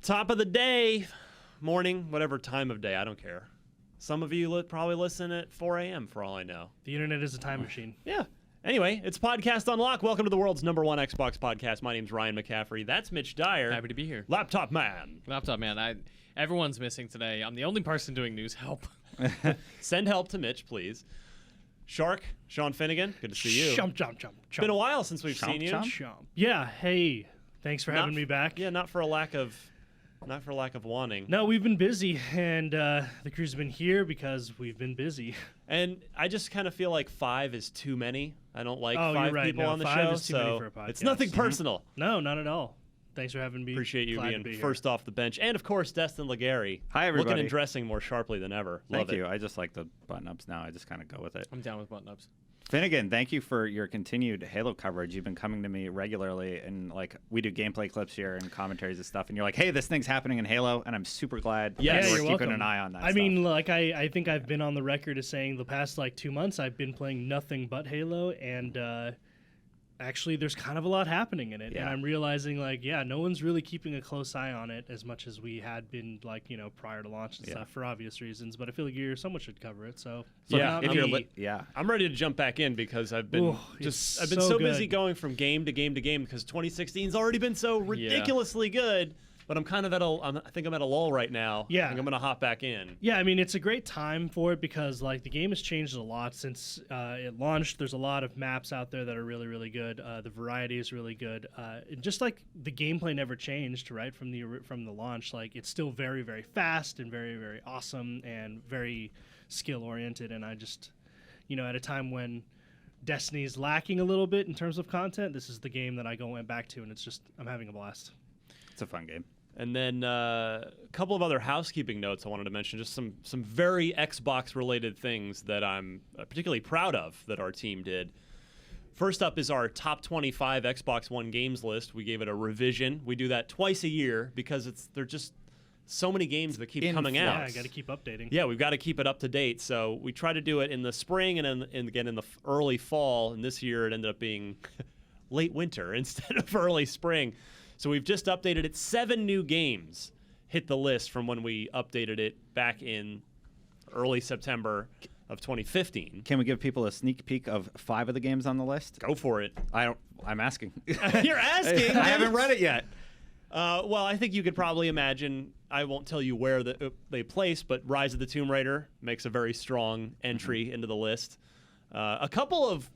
Top of the day, morning, whatever time of day, I don't care. Some of you probably listen at 4 a.m. for all I know. The internet is a time machine. Yeah. Anyway, it's Podcast Unlock. Welcome to the world's #1 Xbox podcast. My name's Ryan McCaffrey. That's Mitch Dyer. Happy to be here. Laptop Man. Laptop Man. Everyone's missing today. I'm the only person doing news help. Send help to Mitch, please. Shark, Sean Finnegan. Good to see you. Chomp. It's been a while since we've seen you. Chomp. Yeah, hey. Thanks for having me back. Yeah, not for lack of wanting. No, we've been busy, and the crew's been here because we've been busy. And I just kind of feel like 5 is too many. I don't like you're 5 right. people No, on the 5 show, is too many so for a podcast. it's nothing personal. No, not at all. Thanks for having me. Appreciate you Glad being to be here. first off the bench. And, of course, Destin Legary. Hi, everybody. Looking and dressing more sharply than ever. Thank Love you. it. I just like the button-ups now. I just kind of go with it. I'm down with button-ups. Finnegan, thank you for your continued Halo coverage. You've been coming to me regularly, and we do gameplay clips here and commentaries and stuff, and you're like, hey, this thing's happening in Halo, and I'm super glad Yeah, that you're we're keeping welcome. an eye on that I stuff. mean, I think I've been on the record as saying the past 2 months I've been playing nothing but Halo, and actually there's kind of a lot happening in it. Yeah. And I'm realizing no one's really keeping a close eye on it as much as we had been prior to launch and stuff for obvious reasons. But I feel like someone should cover it. So Yeah, not if you're me. I'm ready to jump back in because I've been Ooh, so good. busy going from game to game to game because 2016's already been so ridiculously good. But I'm kind of I think I'm at a lull right now. Yeah. I think I'm going to hop back in. Yeah, I mean, it's a great time for it because the game has changed a lot since it launched. There's a lot of maps out there that are really, really good. The variety is really good. Just the gameplay never changed, right, from the launch. It's still very, very fast and very, very awesome and very skill-oriented. And I just, at a time when Destiny's lacking a little bit in terms of content, this is the game that I went back to, and I'm having a blast. It's a fun game. And then a couple of other housekeeping notes I wanted to mention, just some very Xbox-related things that I'm particularly proud of that our team did. First up is our top 25 Xbox One games list. We gave it a revision. We do that twice a year because they're just so many games that keep coming out. Yeah, I got to keep updating. Yeah, we've got to keep it up to date. So we try to do it in the spring and again in the early fall. And this year it ended up being late winter instead of early spring. So we've just updated it. 7 new games hit the list from when we updated it back in early September of 2015. Can we give people a sneak peek of 5 of the games on the list? Go for it. I'm asking. You're asking? I haven't read it yet. Well, I think you could probably imagine. I won't tell you where they place, but Rise of the Tomb Raider makes a very strong entry into the list. A couple of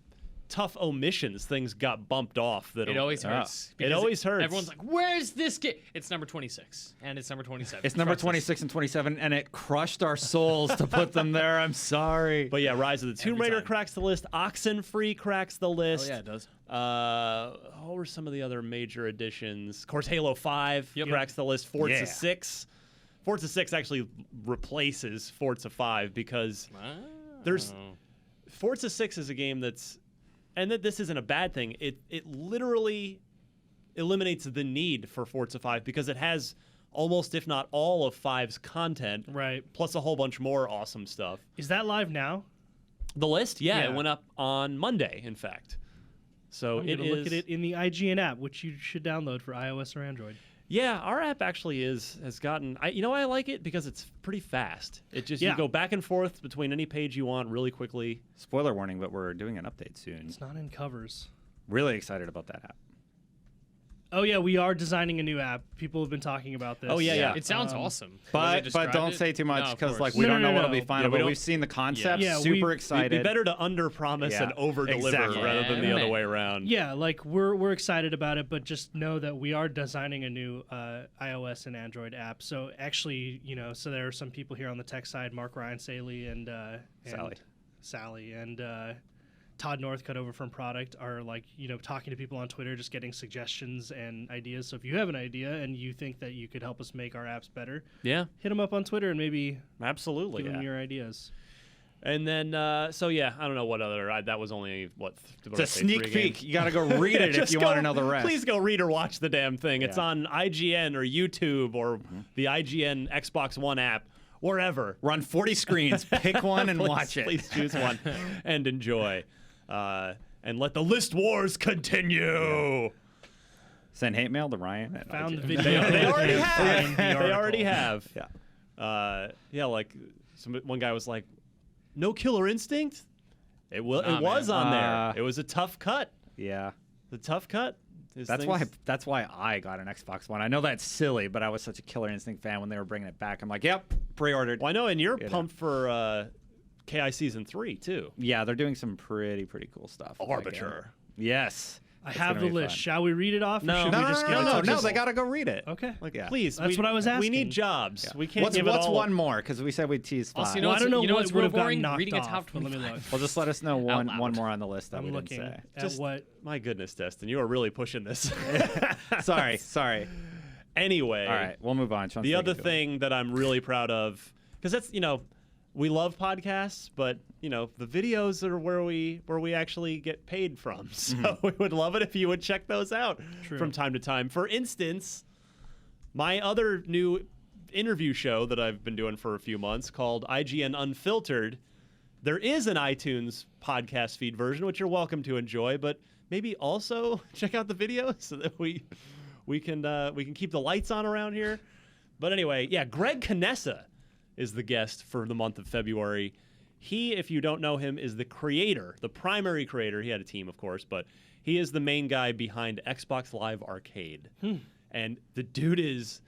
tough omissions, things got bumped off. It always hurts. It always hurts. Everyone's like, where's this game? It's number 26, and it's number 27. It's number Trust us. 26 and 27, and it crushed our souls to put them there. I'm sorry. But yeah, Rise of the Tomb Every Raider time. cracks the list. Oxenfree cracks the list. Oh, yeah, it does. What were some of the other major additions? Of course, Halo 5 Yep. cracks the list. Forza Yeah. 6. Forza 6 actually replaces Forza 5 because There's Forza 6 is a game that's, and that this isn't a bad thing. It literally eliminates the need for Forza 5 because it has almost, if not all, of 5's content, Right. plus a whole bunch more awesome stuff. Is that live now? The list, yeah, Yeah. it went up on Monday, in fact. So I'm it going to look is. at it in the IGN app, which you should download for iOS or Android. Yeah, our app actually has gotten. I like it because it's pretty fast. It just you go back and forth between any page you want really quickly. Spoiler warning, but we're doing an update soon. It's not in covers. Really excited about that app. Oh, yeah, we are designing a new app. People have been talking about this. Oh, yeah. It sounds awesome. The way they But described don't it. say too much No, of because course. we don't No, know no, what'll no. be final. Yeah, we but don't- we've seen the concept. Yeah, super It'd excited. be better to under-promise Yeah, and over-deliver exactly. rather than the Yeah. other way around. Yeah, we're excited about it, but just know that we are designing a new iOS and Android app. So actually, so there are some people here on the tech side, Mark Ryan Saley and Sally and Todd Northcutt over from Product are talking to people on Twitter, just getting suggestions and ideas. So if you have an idea and you think that you could help us make our apps better, Yeah, hit them up on Twitter and maybe absolutely. give them Yeah. your ideas. And then, I don't know what other. That was only It's a sneak peek. You got to go read it if Just you want to know the rest. Please go read or watch the damn thing. It's Yeah. on IGN or YouTube or the IGN Xbox One app, wherever. Run 40 screens, pick one, and Please- watch it. Please choose one and enjoy. And let the list wars continue. Send hate mail to Ryan. At Found the IGN. video. They already and have. find the They already article. have. Yeah. Yeah, like one guy was like, "No Killer Instinct." It Nah, was man. on there. It was a tough cut. Yeah. The tough cut. His That's things- why I got an Xbox One. I know that's silly, but I was such a Killer Instinct fan when they were bringing it back. I'm like, yep, pre-ordered. Well, I know, and you're You know. pumped for KI Season 3, too. Yeah, they're doing some pretty cool stuff. with that Arbiter. game. Yes. I It's have gonna the be list. fun. Shall we read it off? Or No. should No, we just give it to No, people? they gotta go read it. Okay. Like, yeah. Please. That's what I was We asking. need jobs. Yeah. We can't give What's it all. one more? Because we said we'd tease five. Also, you know Well, I what's, don't know you know what what's would real have gotten boring? knocked Reading a off, top but let me 25. look. Well, just let us know Out one loud. more on the list that I'm we looking didn't at Just- what. My goodness, Destin, you are really pushing this. say. Sorry. Anyway. All right, we'll move on. Sean's The other taking too long. thing that I'm really proud of, because that's, we love podcasts, but the videos are where we actually get paid from. So we would love it if you would check those out True. from time to time. For instance, my other new interview show that I've been doing for a few months called IGN Unfiltered. There is an iTunes podcast feed version, which you're welcome to enjoy, but maybe also check out the videos so that we can keep the lights on around here. But anyway, yeah, Greg Canessa is the guest for the month of February. He, if you don't know him, is the creator, the primary creator. He had a team, of course, but he is the main guy behind Xbox Live Arcade. And the dude is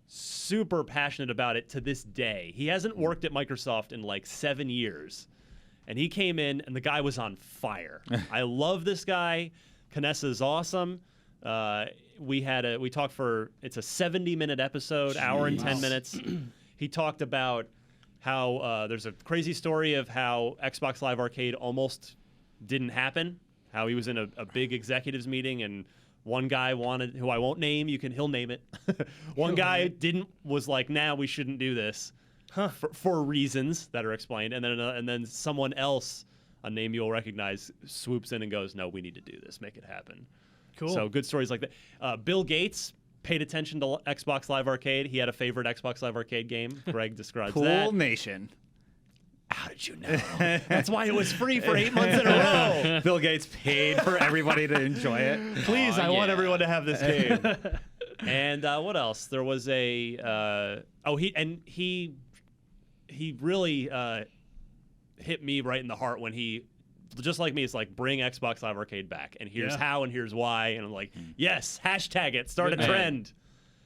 super passionate about it to this day. He hasn't worked at Microsoft in like 7 years. And he came in, and the guy was on fire. I love this guy. Canessa is awesome. We talked for, it's a 70-minute episode, hour and 10 minutes. He talked about how there's a crazy story of how Xbox Live Arcade almost didn't happen, how he was in a big executives meeting and one guy wanted, who I won't name, he'll name it. One guy was like, nah, we shouldn't do this for reasons that are explained. And then someone else, a name you'll recognize, swoops in and goes, no, we need to do this, make it happen. Cool. So good stories like that. Bill Gates paid attention to Xbox Live Arcade. He had a favorite Xbox Live Arcade game. Greg describes Cool that. Nation. How did you know? That's why it was free for 8 months in a row. Bill Gates paid for everybody to enjoy it. Please, I want yeah. everyone to have this game. And what else? There was a he really hit me right in the heart when he, just like me, it's like, bring Xbox Live Arcade back, and here's how and here's why, and I'm like, yes, hashtag it, start a Good man. trend.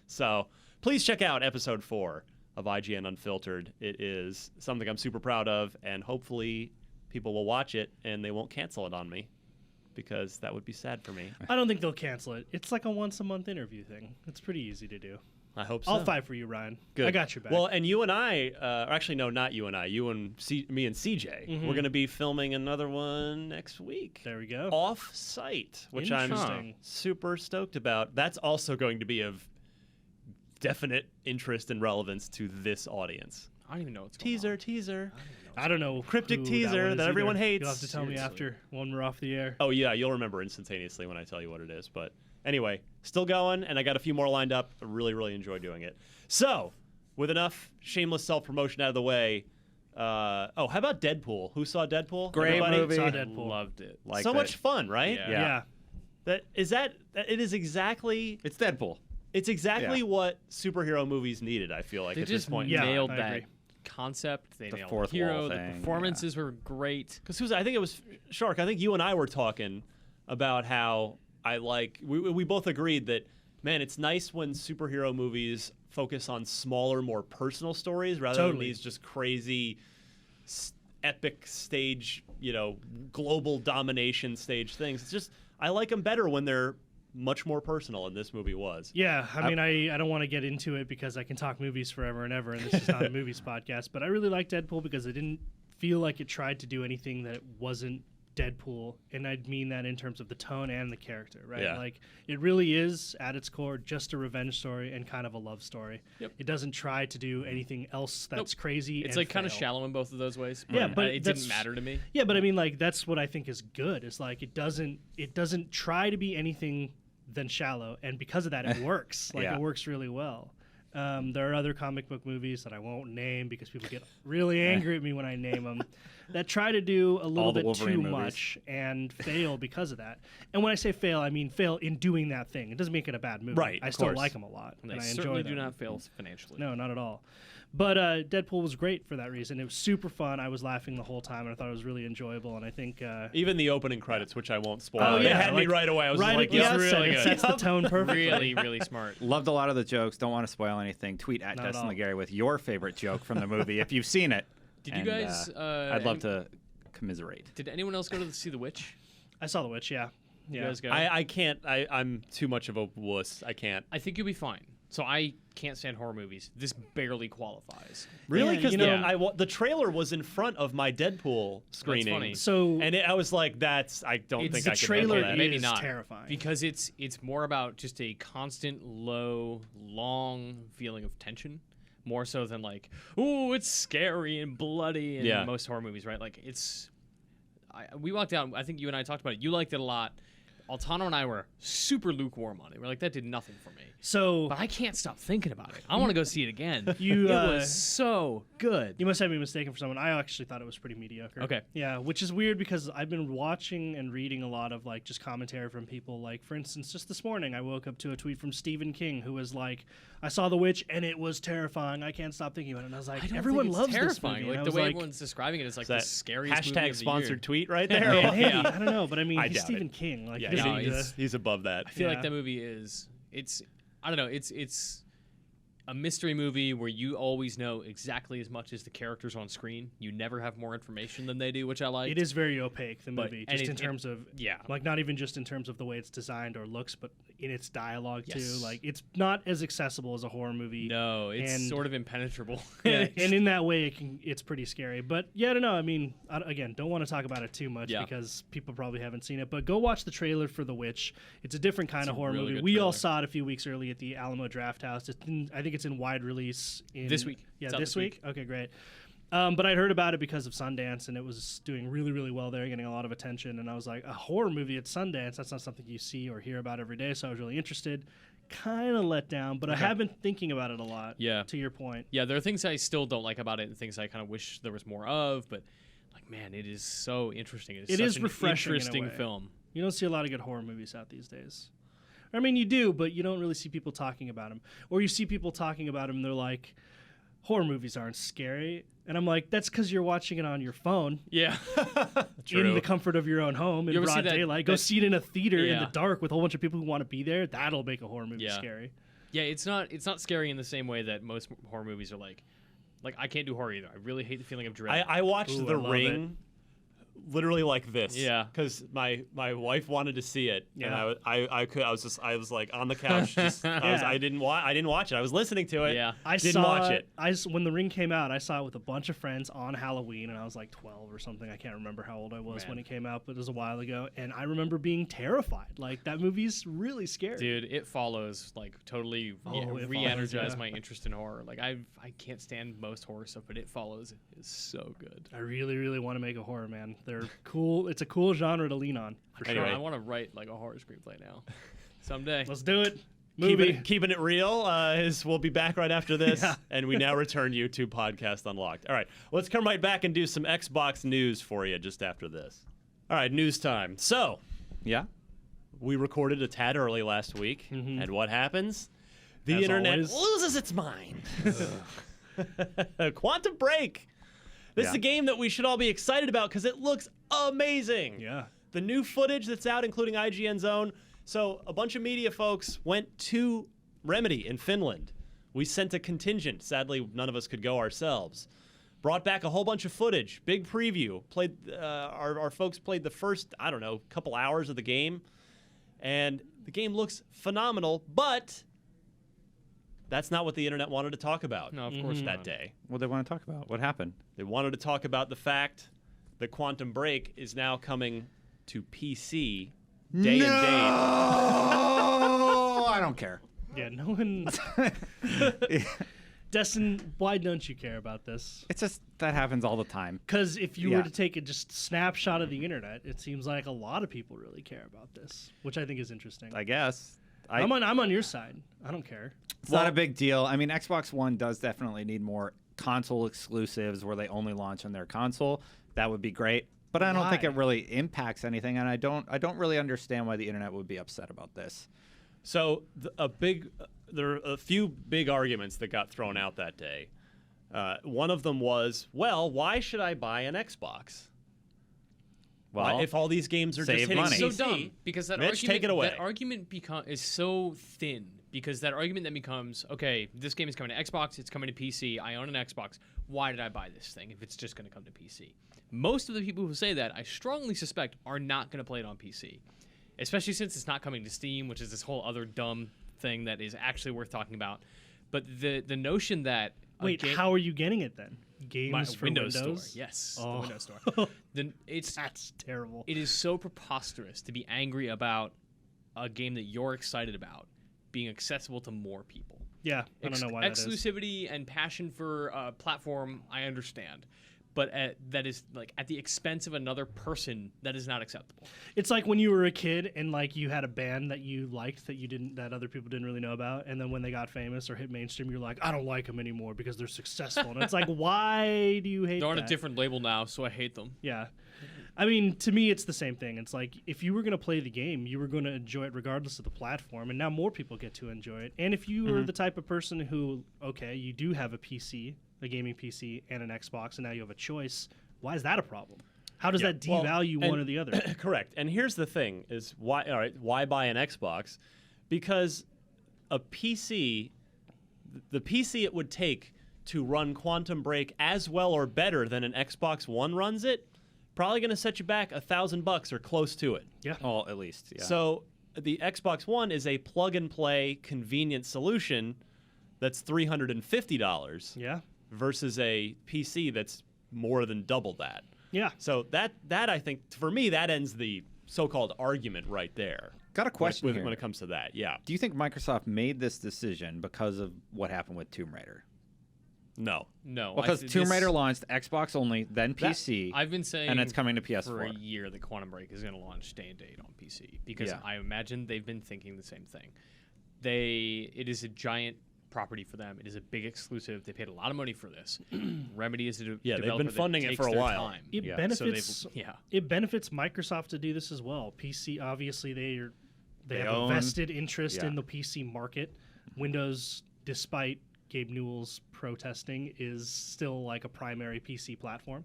So please check out episode 4 of IGN Unfiltered. It is something I'm super proud of, and hopefully people will watch it and they won't cancel it on me, because that would be sad for me. I don't think they'll cancel it. It's like a once-a-month interview thing. It's pretty easy to do. I hope so. I'll fight for you, Ryan. Good. I got your back. Well, and you and I, actually, no, not you and I, you and me and CJ, we're going to be filming another one next week. there we go. Off-site, which I'm Interesting. super stoked about. That's also going to be of definite interest and relevance to this audience. I don't even know what's going on. Teaser. I don't know. Cryptic who teaser one is that everyone either. hates. You'll have to tell me Seriously. after when we're off the air. Oh, yeah, you'll remember instantaneously when I tell you what it is. But anyway, still going, and I got a few more lined up. I really enjoy doing it. So, with enough shameless self-promotion out of the way, how about Deadpool? Who saw Deadpool? Great Everybody? movie. Saw Deadpool. Loved it. Liked So it. much fun, right? Yeah. Yeah. It is exactly It's Deadpool. exactly Yeah. what superheroe movies needed, I feel like, They at this just point. Yeah. nailed I that agree. concept. They The nailed fourth the hero. wall The thing, performances were great. Because I think it was Shark. I think you and I were talking about how we both agreed that, man, it's nice when superhero movies focus on smaller, more personal stories rather than Totally. these just crazy, epic stage, global domination stage things. It's just, I like them better when they're much more personal, and this movie was. Yeah, I mean, I don't want to get into it because I can talk movies forever and ever, and this is not a movies podcast. But I really like Deadpool because it didn't feel like it tried to do anything that it wasn't Deadpool, and I'd mean that in terms of the tone and the character, right? Yeah. Like, it really is, at its core, just a revenge story and kind of a love story. Yep. It doesn't try to do anything else that's crazy. It's and like kind of fail. shallow in both of those ways. Yeah, but it that's- didn't matter to me. Yeah, but I mean, like, that's what I think is good. It's like it doesn't try to be anything than shallow, and because of that, it works. Like, Yeah. it works really well. There are other comic book movies that I won't name because people get really angry at me when I name them that try to do a little the bit Wolverine too movies. much and fail because of that. And when I say fail, I mean fail in doing that thing. It doesn't make it a bad movie. Right, I of still course. like them a lot, And and they I enjoy certainly them. do not fail financially. No, not at all. But Deadpool was great for that reason. It was super fun. I was laughing the whole time, and I thought it was really enjoyable. And I think Even the opening credits, which I won't spoil. Oh, It yeah, had me like, right away. I was right like, at the "It's outset, really it good." sets the tone perfectly. Really, really smart. Loved a lot of the jokes. Don't want to spoil anything. Tweet at Not at Destin all. Legary with your favorite joke from the movie if you've seen it. Did you And, guys? I'd love to commiserate. Did anyone else go to see The Witch? I saw The Witch, yeah. You Yeah. guys go? I can't. I'm too much of a wuss. I can't. I think you'll be fine. So I can't stand horror movies. This barely qualifies. Really? Yeah, Because you know- the trailer was in front of my Deadpool screening. funny. So And I was like, I don't think the I can trailer handle that. Maybe is not. terrifying. Because it's more about just a constant low, long feeling of tension, more so than like, ooh, it's scary and bloody in Yeah. most horror movies, right? Like we walked out. I think you and I talked about it. You liked it a lot. Altano and I were super lukewarm on it. We're like, that did nothing for me. So But I can't stop thinking about it. I want to go see it again. You, it uh, was so good. you must have me mistaken for someone. I actually thought it was pretty mediocre. Okay. Yeah, which is weird because I've been watching and reading a lot of like just commentary from people. Like, for instance, just this morning I woke up to a tweet from Stephen King who was like, "I saw The Witch and it was terrifying. I can't stop thinking about it." And I was I like, don't "Everyone think it's loves terrifying. this movie." And Like I the was way like, everyone's describing it is like Is that the scariest movie hashtag of the sponsored year. tweet right there? "Man, hey, Yeah. I don't know, but I mean, I he's doubt Stephen it. King. Like, Yeah, he doesn't no, need to- he's above that. I feel like Yeah. that movie is I don't know, it's a mystery movie where you always know exactly as much as the characters on screen. You never have more information than they do, which I like. It is very opaque, the But- movie, and just in it- terms of yeah. like not even just in terms of the way it's designed or looks, but in its dialogue Yes. too. Like, it's not as accessible as a horror movie. No, it's And- sort of impenetrable. Yeah, and in that way, it's pretty scary. But yeah, I don't know. I mean, again, don't want to talk about it too much Yeah. because people probably haven't seen it. But go watch the trailer for The Witch. It's a different kind It's of a horror really movie. good We all trailer. saw it a few weeks early at the Alamo Draft House. I think it's in wide release This week. Yeah, It's out this this week. Okay, great. But I'd heard about it because of Sundance, and it was doing really, really well there, getting a lot of attention. And I was like, a horror movie at Sundance, that's not something you see or hear about every day. So I was really interested. Kind of let down, but I have been thinking about it a lot. Yeah. To your point. Yeah, there are things I still don't like about it and things I kind of wish there was more of, but like man, it is so interesting. It's It such is an refreshing in a interesting way. film. You don't see a lot of good horror movies out these days. I mean, you do, but you don't really see people talking about them. Or you see people talking about them, and they're like, horror movies aren't scary. And I'm like, that's because you're watching it on your phone Yeah. in the comfort of your own home in You ever see broad that- daylight. Go that- see it in a theater in the Yeah. dark with a whole bunch of people who want to be there. That'll make a horror movie Yeah. scary. Yeah, it's not scary in the same way that most horror movies are like I can't do horror either. I really hate the feeling of dread. I watched Ooh, The I love Ring literally like this. Yeah. Because my wife wanted to see it. Yeah. And I was like on the couch. Just, Yeah. I didn't watch it. I was listening to it. Yeah. I Didn't saw watch it. When The Ring came out, I saw it with a bunch of friends on Halloween, and I was like 12 or something. I can't remember how old I was Man. when it came out, but it was a while ago. And I remember being terrified. Like, that movie's really scary. Dude, it follows like totally It follows, re-energized yeah. my interest in horror. Like I can't stand most horror stuff, but it follows is so good. I really, really want to make a horror, man. They're cool. It's a cool genre to lean on. For Anyway. I want to write like a horror screenplay now, someday. Let's do it. Movie. Keeping it real. We'll be back right after this, Yeah. and we now return you to Podcast Unlocked. All right, let's come right back and do some Xbox news for you just after this. All right, news time. So Yeah. we recorded a tad early last week, and what happens? The As internet always. loses its mind. Quantum Break. This is Yeah. a game that we should all be excited about because it looks amazing. Yeah. The new footage that's out, including IGN Zone. So a bunch of media folks went to Remedy in Finland. We sent a contingent. Sadly, none of us could go ourselves. Brought back a whole bunch of footage. Big preview. Played. Our folks played the first, I don't know, couple hours of the game. And the game looks phenomenal, but that's not what the internet wanted to talk about. No, of course that not. day. What do they want to talk about? What happened? They wanted to talk about the fact that Quantum Break is now coming to PC day and date. Oh, I don't care. Yeah, no one. Destin, why don't you care about this? It's just that happens all the time. Because if you Yeah. were to take a just snapshot of the internet, it seems like a lot of people really care about this, which I think is interesting. I guess. I'm on your side. I don't care. It's not a big deal. I mean, Xbox One does definitely need more console exclusives where they only launch on their console. That would be great. But I don't think Why? it really impacts anything, and I don't really understand why the internet would be upset about this. So there are a few big arguments that got thrown out that day. One of them was, well, why should I buy an Xbox? Well, if all these games are just save hitting money. So PC? dumb because that Mitch, argument, take it away. that argument is so thin because that argument then becomes, okay, this game is coming to Xbox, it's coming to PC, I own an Xbox, why did I buy this thing if it's just going to come to PC? Most of the people who say that, I strongly suspect, are not going to play it on PC, especially since it's not coming to Steam, which is this whole other dumb thing that is actually worth talking about. But the notion that Wait, how are you getting it then? Games for Windows Windows? Store, yes, Oh. the Windows Store. That's terrible. It is so preposterous to be angry about a game that you're excited about being accessible to more people. Yeah, I don't know why that is. Exclusivity and passion for a platform, I understand. But that is like at the expense of another person, that is not acceptable. It's like when you were a kid and like you had a band that you liked that other people didn't really know about, and then when they got famous or hit mainstream, you're like, I don't like them anymore because they're successful. And it's like, why do you hate They're on that? a different label now, so I hate them. Yeah. I mean, to me, it's the same thing. It's like if you were going to play the game, you were going to enjoy it regardless of the platform, and now more people get to enjoy it. And if you were the type of person who, okay, you do have a PC, a gaming PC, and an Xbox, and now you have a choice, why is that a problem? How does that devalue one or the other? Correct. And here's the thing: is why buy an Xbox? Because a PC, the PC it would take to run Quantum Break as well or better than an Xbox One runs it, probably going to set you back $1,000 or close to it. Yeah. Oh, at least. Yeah. So the Xbox One is a plug-and-play convenient solution that's $350 Yeah. versus a PC that's more than double that. Yeah. So that I think, for me, that ends the so-called argument right there. Got a question here. When it comes to that, yeah. Do you think Microsoft made this decision because of what happened with Tomb Raider? No. No, Because Tomb Raider launched Xbox only, then PC, I've been saying, and it's coming to for a PS4. year that Quantum Break is going to launch day and date on PC because Yeah. I imagine they've been thinking the same thing. It is a giant property for them. It is a big exclusive. They paid a lot of money for this. Remedy is a Yeah, they've developer been funding that it takes for a their while. time. It Yeah. benefits. So yeah. It benefits Microsoft to do this as well. PC, obviously, they have own- a vested interest yeah. in the PC market. Windows, despite Gabe Newell's protesting, is still like a primary PC platform,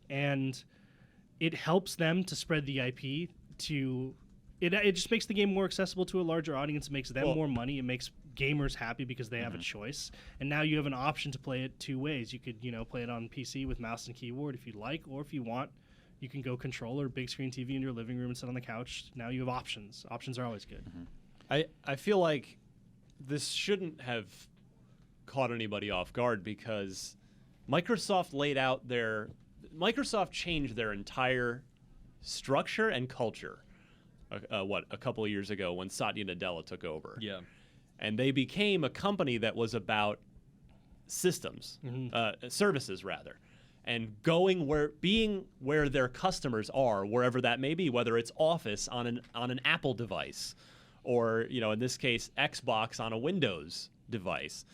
and it helps them to spread the IP to. It just makes the game more accessible to a larger audience. It makes them more money. It makes gamers happy because they have a choice. And now you have an option to play it two ways. You could, play it on PC with mouse and keyboard if you'd like, or if you want, you can go controller, big screen TV in your living room and sit on the couch. Now you have options. Options are always good. I feel like this shouldn't have caught anybody off guard because Microsoft changed their entire structure and culture a couple of years ago when Satya Nadella took over. Yeah. And they became a company that was about systems, services rather, and being where their customers are, wherever that may be, whether it's Office on an Apple device, or in this case Xbox on a Windows device.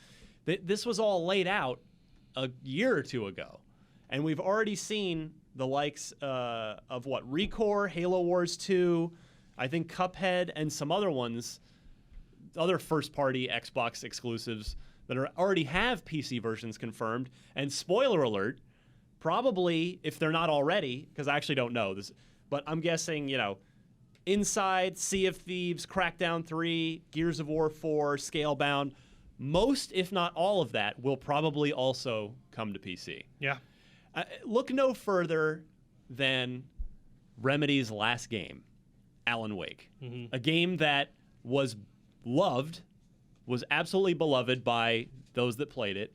This was all laid out a year or two ago, and we've already seen the likes of Recore, Halo Wars 2, I think Cuphead, and some other ones. Other first-party Xbox exclusives that already have PC versions confirmed. And spoiler alert, probably, if they're not already, because I actually don't know this, but I'm guessing, Inside, Sea of Thieves, Crackdown 3, Gears of War 4, Scalebound, most, if not all of that, will probably also come to PC. Yeah. Look no further than Remedy's last game, Alan Wake, a game that was absolutely beloved by those that played it.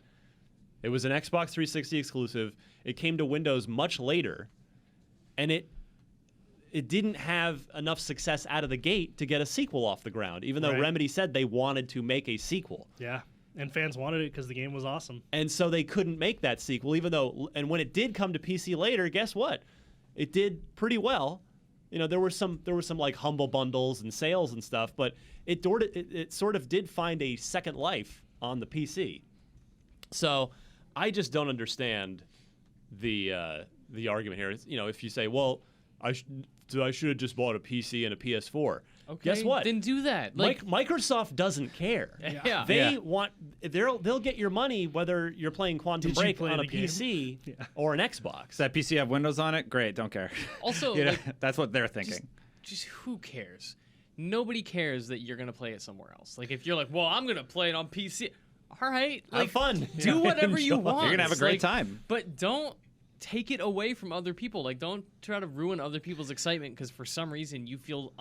It was an Xbox 360 exclusive. It came to Windows much later, and it didn't have enough success out of the gate to get a sequel off the ground, even though Right. Remedy said they wanted to make a sequel. Yeah. And fans wanted it because the game was awesome. And so they couldn't make that sequel, and when it did come to PC later, guess what? It did pretty well, there were some like humble bundles and sales and stuff, but it sort of did find a second life on the PC. So I just don't understand the argument here. If you say, well, I should have just bought a PC and a PS4. Okay, guess what? Then do that. Microsoft doesn't care. Yeah. They'll get your money whether you're playing Quantum Did you Break play on a the game? PC or an Xbox. Does that PC have Windows on it? Great, don't care. Also, that's what they're thinking. just who cares? Nobody cares that you're gonna play it somewhere else. Like if you're like, well, I'm gonna play it on PC. All right, Have fun. Do whatever you Enjoy. want. You're gonna have a It's great time. But don't take it away from other people. Like don't try to ruin other people's excitement because for some reason you feel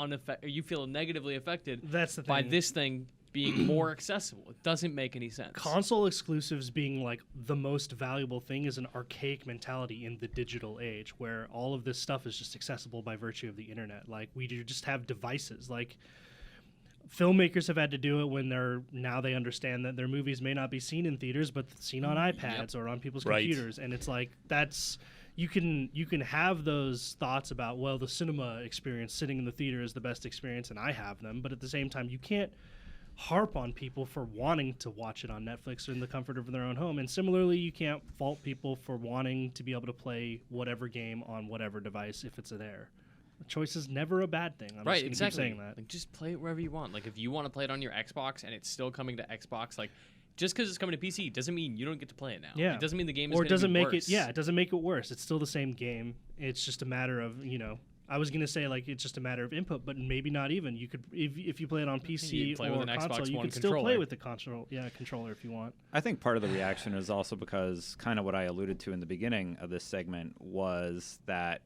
negatively affected That's the by thing. this thing being more accessible. It doesn't make any sense. Console exclusives being like the most valuable thing is an archaic mentality in the digital age where all of this stuff is just accessible by virtue of the internet. Like we do just have devices. Like filmmakers have had to do it when they understand that their movies may not be seen in theaters but seen on iPads or on people's Right. computers, and it's like you can have those thoughts about, well, the cinema experience sitting in the theater is the best experience and I have them, but at the same time you can't harp on people for wanting to watch it on Netflix or in the comfort of their own home. And similarly, you can't fault people for wanting to be able to play whatever game on whatever device if it's there. The choice is never a bad thing. I'm Right, just gonna exactly. keep saying that. Like just play it wherever you want. Like if you want to play it on your Xbox and it's still coming to Xbox, like just because it's coming to PC doesn't mean you don't get to play it now. Yeah. It doesn't mean the game is Or gonna it doesn't be make worse. it doesn't make it worse. It's still the same game. It's just a matter of, I was gonna say like it's just a matter of input, but maybe not even. You could if you play it on PC play or with an console, Xbox you One could still play controller. with the controller if you want. I think part of the reaction is also because kind of what I alluded to in the beginning of this segment was that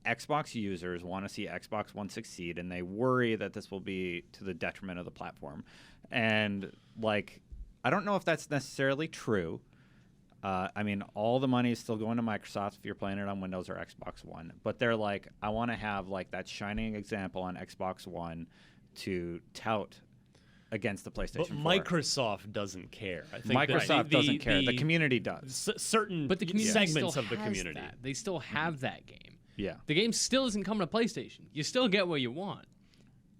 Xbox users want to see Xbox One succeed, and they worry that this will be to the detriment of the platform. And I don't know if that's necessarily true. I mean, all the money is still going to Microsoft if you're playing it on Windows or Xbox One. But they're like, I want to have that shining example on Xbox One to tout against the PlayStation 4. But Microsoft doesn't care. I think Microsoft doesn't care. The community does. Certain But the community segments still of the has community. that. They still have that game. Yeah. The game still isn't coming to PlayStation. You still get what you want.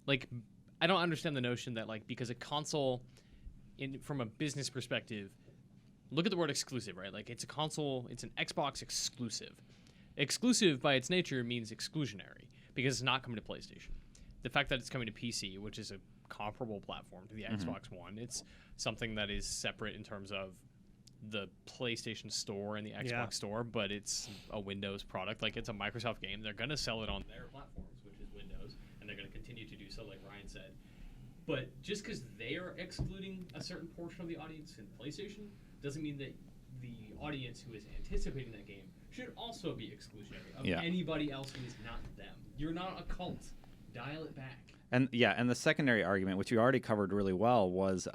Like, I don't understand the notion that because a console, from a business perspective, look at the word exclusive, right? Like it's a console, it's an Xbox exclusive. Exclusive by its nature means exclusionary because it's not coming to PlayStation. The fact that it's coming to PC, which is a comparable platform to the Xbox One, it's something that is separate in terms of the PlayStation Store and the Xbox Store, but it's a Windows product. Like it's a Microsoft game. They're going to sell it on their platforms, which is Windows, and they're going to continue to do so, like Ryan said. But just because they are excluding a certain portion of the audience in PlayStation doesn't mean that the audience who is anticipating that game should also be exclusionary of anybody else who is not them. You're not a cult. Dial it back. And the secondary argument, which we already covered really well, was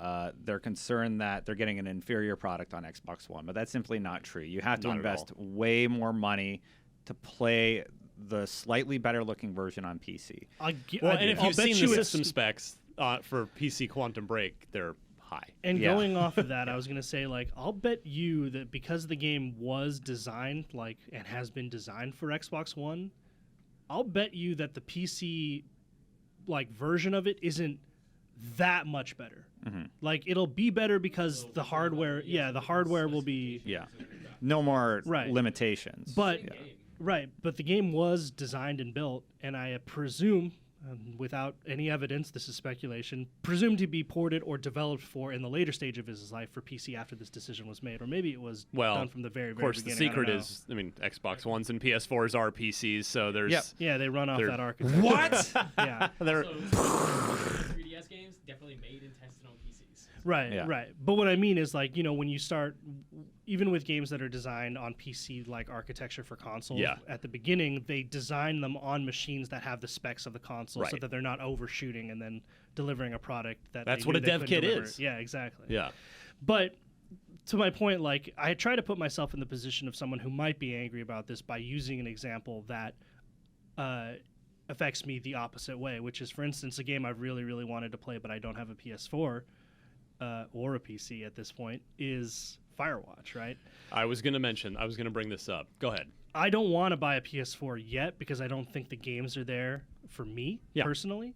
their concern that they're getting an inferior product on Xbox One. But that's simply not true. You have to Not at invest all. way more money to play the slightly better looking version on PC. And if you've seen the system specs for PC Quantum Break, they're high. And going off of that, I was going to say, I'll bet you that because the game was designed, and has been designed for Xbox One, I'll bet you that the PC, version of it isn't that much better. It'll be better because the hardware, the hardware will be... Yeah. No more Right. limitations. But, but the game was designed and built, and I presume... without any evidence, this is speculation, presumed to be ported or developed for in the later stage of his life for PC after this decision was made, or maybe it was done from the very, very of course, beginning. the secret is, Xbox Ones and PS4s are PCs, so there's... Yeah, they run off They're- that architecture. What? Yeah, They're... So 3DS games definitely made and tested on PCs. right, Yeah. right. But what I mean is, when you start, even with games that are designed on PC-like architecture for consoles, at the beginning, they design them on machines that have the specs of the console so Right. that they're not overshooting and then delivering a product that That's they what knew a they dev couldn't kit deliver. is. Yeah, exactly. Yeah. But to my point, I try to put myself in the position of someone who might be angry about this by using an example that affects me the opposite way, which is, for instance, a game I've really, really wanted to play, but I don't have a PS4 or a PC at this point, is Firewatch, right? I was going to bring this up. Go ahead. I don't want to buy a PS4 yet because I don't think the games are there for me Yeah. personally.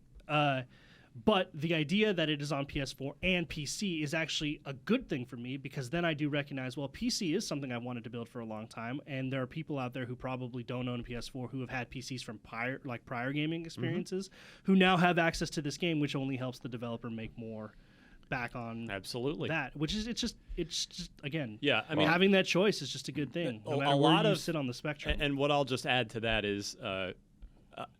But the idea that it is on PS4 and PC is actually a good thing for me, because then I do recognize, well, PC is something I wanted to build for a long time, and there are people out there who probably don't own a PS4 who have had PCs from prior gaming experiences who now have access to this game, which only helps the developer make more back on Absolutely. that, which is it's just again, Yeah, I mean, having that choice is just a good thing, no matter where you sit on the spectrum. And what I'll just add to that is I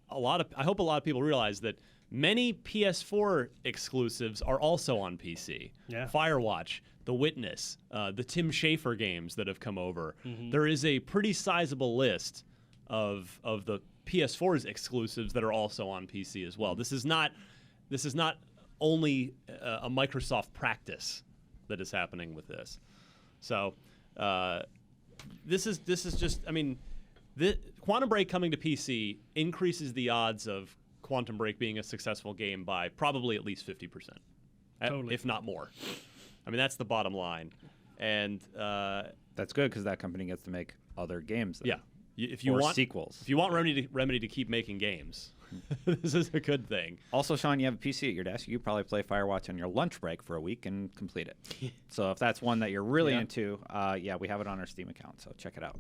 hope a lot of people realize that many PS4 exclusives are also on PC. Yeah. Firewatch, The Witness, the Tim Schafer games that have come over. Mm-hmm. There is a pretty sizable list of the PS4's exclusives that are also on PC as well. This is not only a Microsoft practice that is happening with this. So this is just, I mean, Quantum Break coming to PC increases the odds of Quantum Break being a successful game by probably at least 50%, Totally. if not more. I mean, that's the bottom line. And That's good because that company gets to make other games. Then. yeah, if you Or want sequels. if you want Remedy to keep making games, this is a good thing. Also, Sean, you have a PC at your desk. You could probably play Firewatch on your lunch break for a week and complete it. So if that's one that you're really Yeah. into, we have it on our Steam account. So check it out.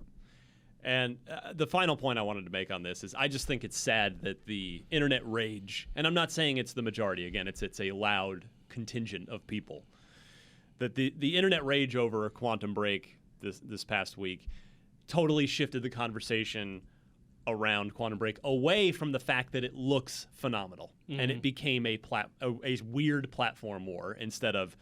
And the final point I wanted to make on this is I just think it's sad that the internet rage, and I'm not saying it's the majority, again, it's a loud contingent of people, that the internet rage over Quantum Break this past week totally shifted the conversation around Quantum Break away from the fact that it looks phenomenal, and it became a weird platform war instead of,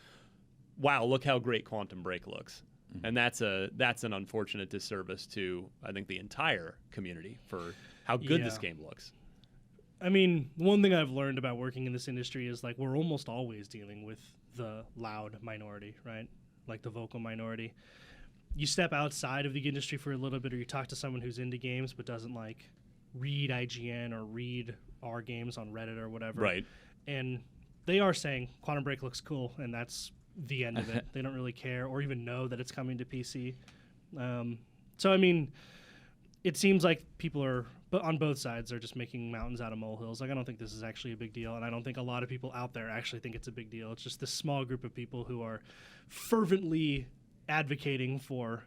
wow, look how great Quantum Break looks. And that's an unfortunate disservice to, I think, the entire community for how good this game looks. I mean, one thing I've learned about working in this industry is like we're almost always dealing with the loud minority, right? Like the vocal minority. You step outside of the industry for a little bit, or you talk to someone who's into games but doesn't like read IGN or read our games on Reddit or whatever. Right. And they are saying Quantum Break looks cool, and that's the end of it. They don't really care or even know that it's coming to PC. So, I mean, it seems like people are, but on both sides, are just making mountains out of molehills. Like, I don't think this is actually a big deal, and I don't think a lot of people out there actually think it's a big deal. It's just this small group of people who are fervently advocating for,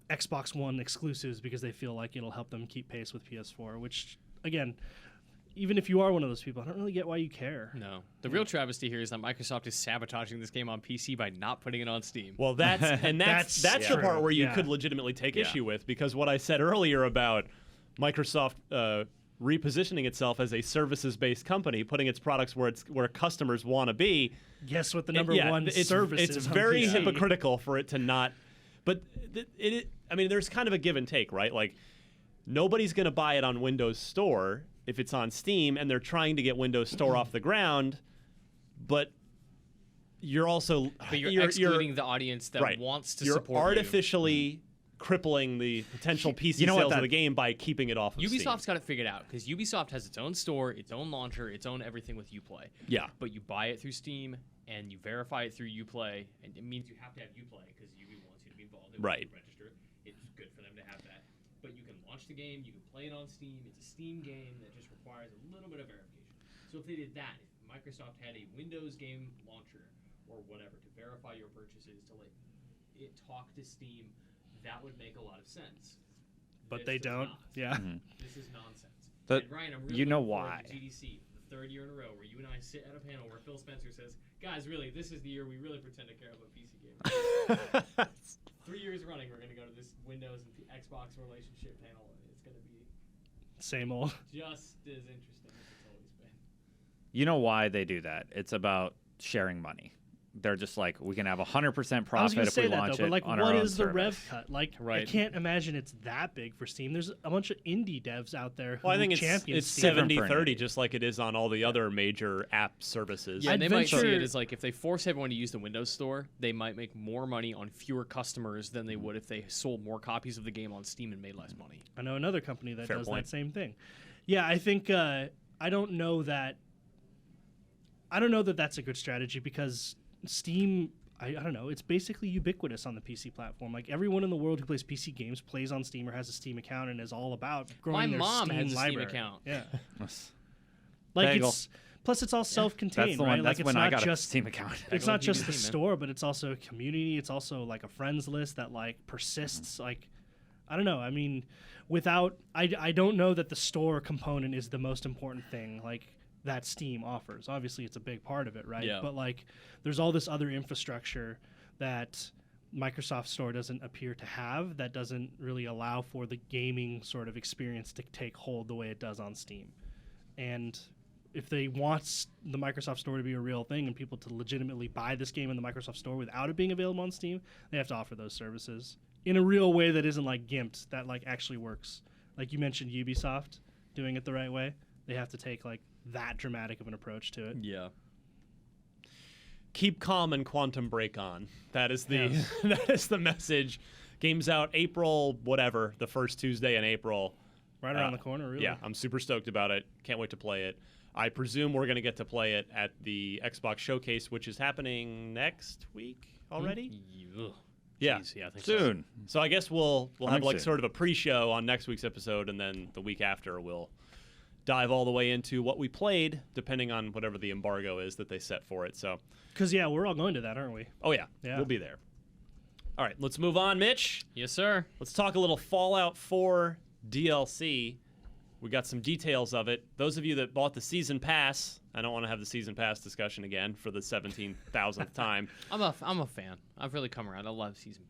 Xbox One exclusives because they feel like it'll help them keep pace with PS4, which, again, even if you are one of those people, I don't really get why you care. No. The real travesty here is that Microsoft is sabotaging this game on PC by not putting it on Steam. Well, that's the true. part where you Yeah. could legitimately take issue with, because what I said earlier about Microsoft repositioning itself as a services-based company, putting its products where customers want to be. Guess what the number Yeah, one service is It's on very PC. hypocritical for it to not. But I mean, there's kind of a give and take, right? Like, nobody's going to buy it on Windows Store if it's on Steam, and they're trying to get Windows Store off the ground, but you're also You're excluding the audience that wants to support You're artificially crippling the potential PC sales of the game by keeping it off of Ubisoft's Steam. got it figured out, because Ubisoft has its own store, its own launcher, its own everything with Uplay. Yeah. But you buy it through Steam, and you verify it through Uplay, and it means you have to have Uplay, because Ubi wants you to be involved. They want you to register. It's good for them to have that. But you can launch the game, you can play it on Steam. It's a Steam game that just requires a little bit of verification. So if they did that, if Microsoft had a Windows game launcher or whatever to verify your purchases, to let it talk to Steam, that would make a lot of sense. But This they does don't. not. Yeah. This is nonsense. But and Ryan, I'm really you know looking forward why. to GDC for the third year in a row, where you and I sit at a panel where Phil Spencer says, "Guys, really, this is the year we really pretend to care about PC gamers." 3 years running, we're going to go to this Windows and Xbox relationship panel, and it's going to be Same old. just as interesting as it's always been. You know why they do that? It's about sharing money. They're just like, we can have 100% I was profit gonna if say we that launch though, it but like, on what our own is the rev service. cut? Like, I Right. can't imagine it's that big for Steam. There's a bunch of indie devs out there who Well, I think champion it's Steam. 70-30, just like it is on all the other major app services. Yeah, and they might see venture- it as like, if they force everyone to use the Windows Store, they might make more money on fewer customers than they would if they sold more copies of the game on Steam and made less money. I know another company that Fair does point. that same thing. Yeah, I think I don't know that that's a good strategy, because Steam, I don't know. It's basically ubiquitous on the PC platform. Like everyone in the world who plays PC games plays on Steam or has a Steam account and is all about growing My their mom Steam has a library. Steam account. Yeah. Bagel. Like it's plus it's all self-contained, That's the right? one. Like That's it's when not I got just a Steam account. it's Bagel not just the PvP, man. store, but it's also a community. It's also like a friends list that like persists. Like I don't know. I mean, without I don't know that the store component is the most important thing. Like that Steam offers. Obviously, it's a big part of it, right? Yeah. But like, there's all this other infrastructure that Microsoft Store doesn't appear to have. That doesn't really allow for the gaming sort of experience to take hold the way it does on Steam. And if they want the Microsoft Store to be a real thing and people to legitimately buy this game in the Microsoft Store without it being available on Steam, they have to offer those services in a real way that isn't like gimped, that like actually works. Like you mentioned Ubisoft doing it the right way. They have to take like that dramatic of an approach to it. Yeah. Keep calm and Quantum Break on. That is the Yes. that is the message. Game's out April whatever, the first Tuesday in April. Right around the corner, really. Yeah, I'm super stoked about it. Can't wait to play it. I presume we're going to get to play it at the Xbox Showcase, which is happening next week already. Ugh. Yeah. Jeez, yeah, I think so. Soon. So I guess we'll Coming have like soon. sort of a pre-show on next week's episode, and then the week after we'll dive all the way into what we played, depending on whatever the embargo is that they set for it. So, Because, yeah, we're all going to that, aren't we? oh yeah, Yeah. we'll be there. All right, let's move on, Mitch. Yes, sir. Let's talk a little Fallout 4 DLC. We got some details of it. Those of you that bought the season pass, I don't want to have the season pass discussion again for the 17,000th time. I'm a fan. I've really come around. I love season.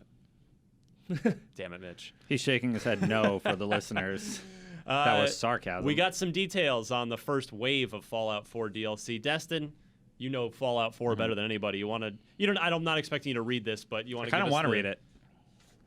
Damn it, Mitch. He's shaking his head no for the listeners. That was sarcasm. We got some details on the first wave of Fallout 4 DLC. Destin, you know Fallout 4 better than anybody. You want to? You don't. I'm not expecting you to read this, but you want I to. kind of want to read it.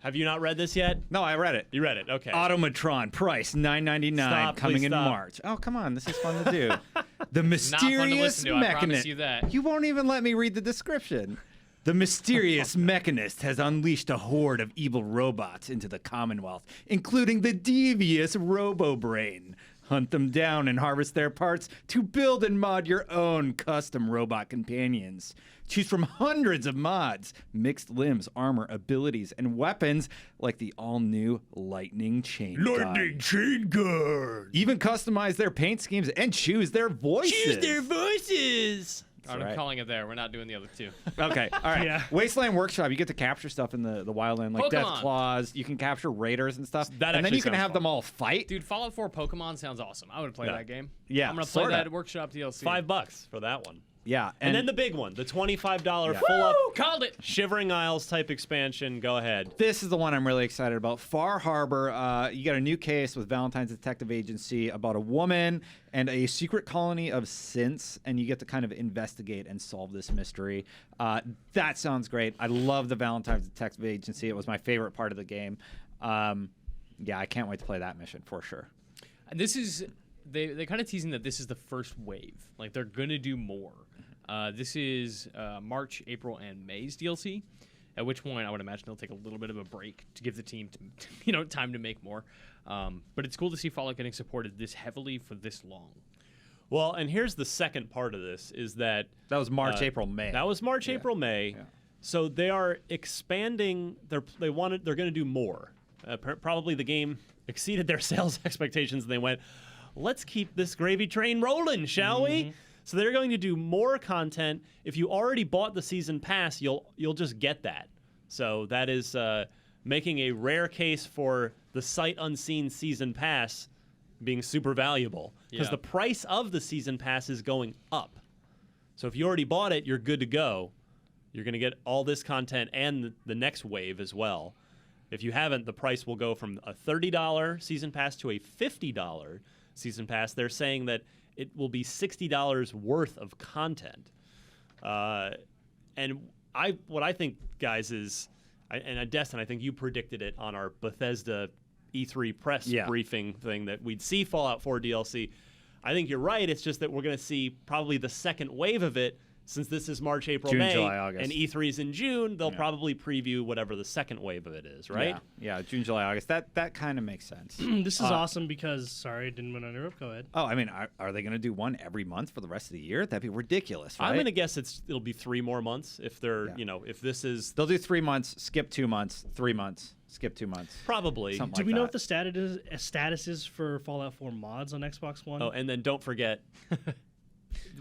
Have you not read this yet? No, I read it. You read it. Okay. Automatron price $9.99 Stop, coming please in stop. March. Oh, come on, this is fun to do. The Not fun to mysterious listen to, I promise mechanist. you that. You won't even let me read the description. The mysterious mechanist has unleashed a horde of evil robots into the Commonwealth, including the devious Robo-Brain. Hunt them down and harvest their parts to build and mod your own custom robot companions. Choose from hundreds of mods, mixed limbs, armor, abilities, and weapons like the all-new Lightning Chain Gun. Chain Gun. Even customize their paint schemes and choose their voices. voices. I'm right. calling it there. We're not doing the other two. Okay, all right. Yeah. Wasteland Workshop, you get to capture stuff in the wildland, like Death Pokemon. Claws. You can capture raiders and stuff. That and then actually you can sounds have fun. them all fight. Dude, Fallout 4 Pokemon sounds awesome. I would play Yeah. that game. Yeah, I'm gonna play sorta. that Workshop DLC. $5 for that one. Yeah, And then the big one, the $25 Yeah. full up Woo! Called it. Shivering Isles type expansion. Go ahead. this is the one I'm really excited about. Far Harbor, you got a new case with Valentine's Detective Agency about a woman and a secret colony of synths, and you get to kind of investigate and solve this mystery. That sounds great. I love the Valentine's Detective Agency. It was my favorite part of the game. Yeah, I can't wait to play that mission for sure. And this is they kind of teasing that this is the first wave. Like they're gonna do more. This is March, April, and May's DLC. At which point I would imagine they'll take a little bit of a break to give the team, time to make more. But it's cool to see Fallout getting supported this heavily for this long. Well, and here's the second part of this is that That was March, April, May. That was March, April, May. Yeah. So they are expanding. They're going to do more. Probably the game exceeded their sales expectations, and they went, "Let's keep this gravy train rolling, shall we?" So they're going to do more content. If you already bought the season pass, you'll just get that. So that is making a rare case for the sight unseen season pass being super valuable because Yeah. the price of the season pass is going up. So if you already bought it, you're good to go. You're going to get all this content and the next wave as well. If you haven't, the price will go from a $30 season pass to a $50 season pass. They're saying that it will be $60 worth of content. And what I think, guys, is, and Destin, I think you predicted it on our Bethesda E3 press briefing thing that we'd see Fallout 4 DLC. I think you're right. It's just that we're going to see probably the second wave of it since this is March, April, June, May, July, August. and E3's in June, they'll probably preview whatever the second wave of it is, right? Yeah, June, July, August. That kind of makes sense. This is awesome because, sorry, didn't want to interrupt. Go ahead. Oh, I mean, are they going to do one every month for the rest of the year? That'd be ridiculous, right? I'm going to guess it'll be 3 more months if they're, if this is They'll do 3 months, skip 2 months, 3 months, skip 2 months. probably. Something Do like we know that. what the status is for Fallout 4 mods on Xbox One? Oh, and then don't forget,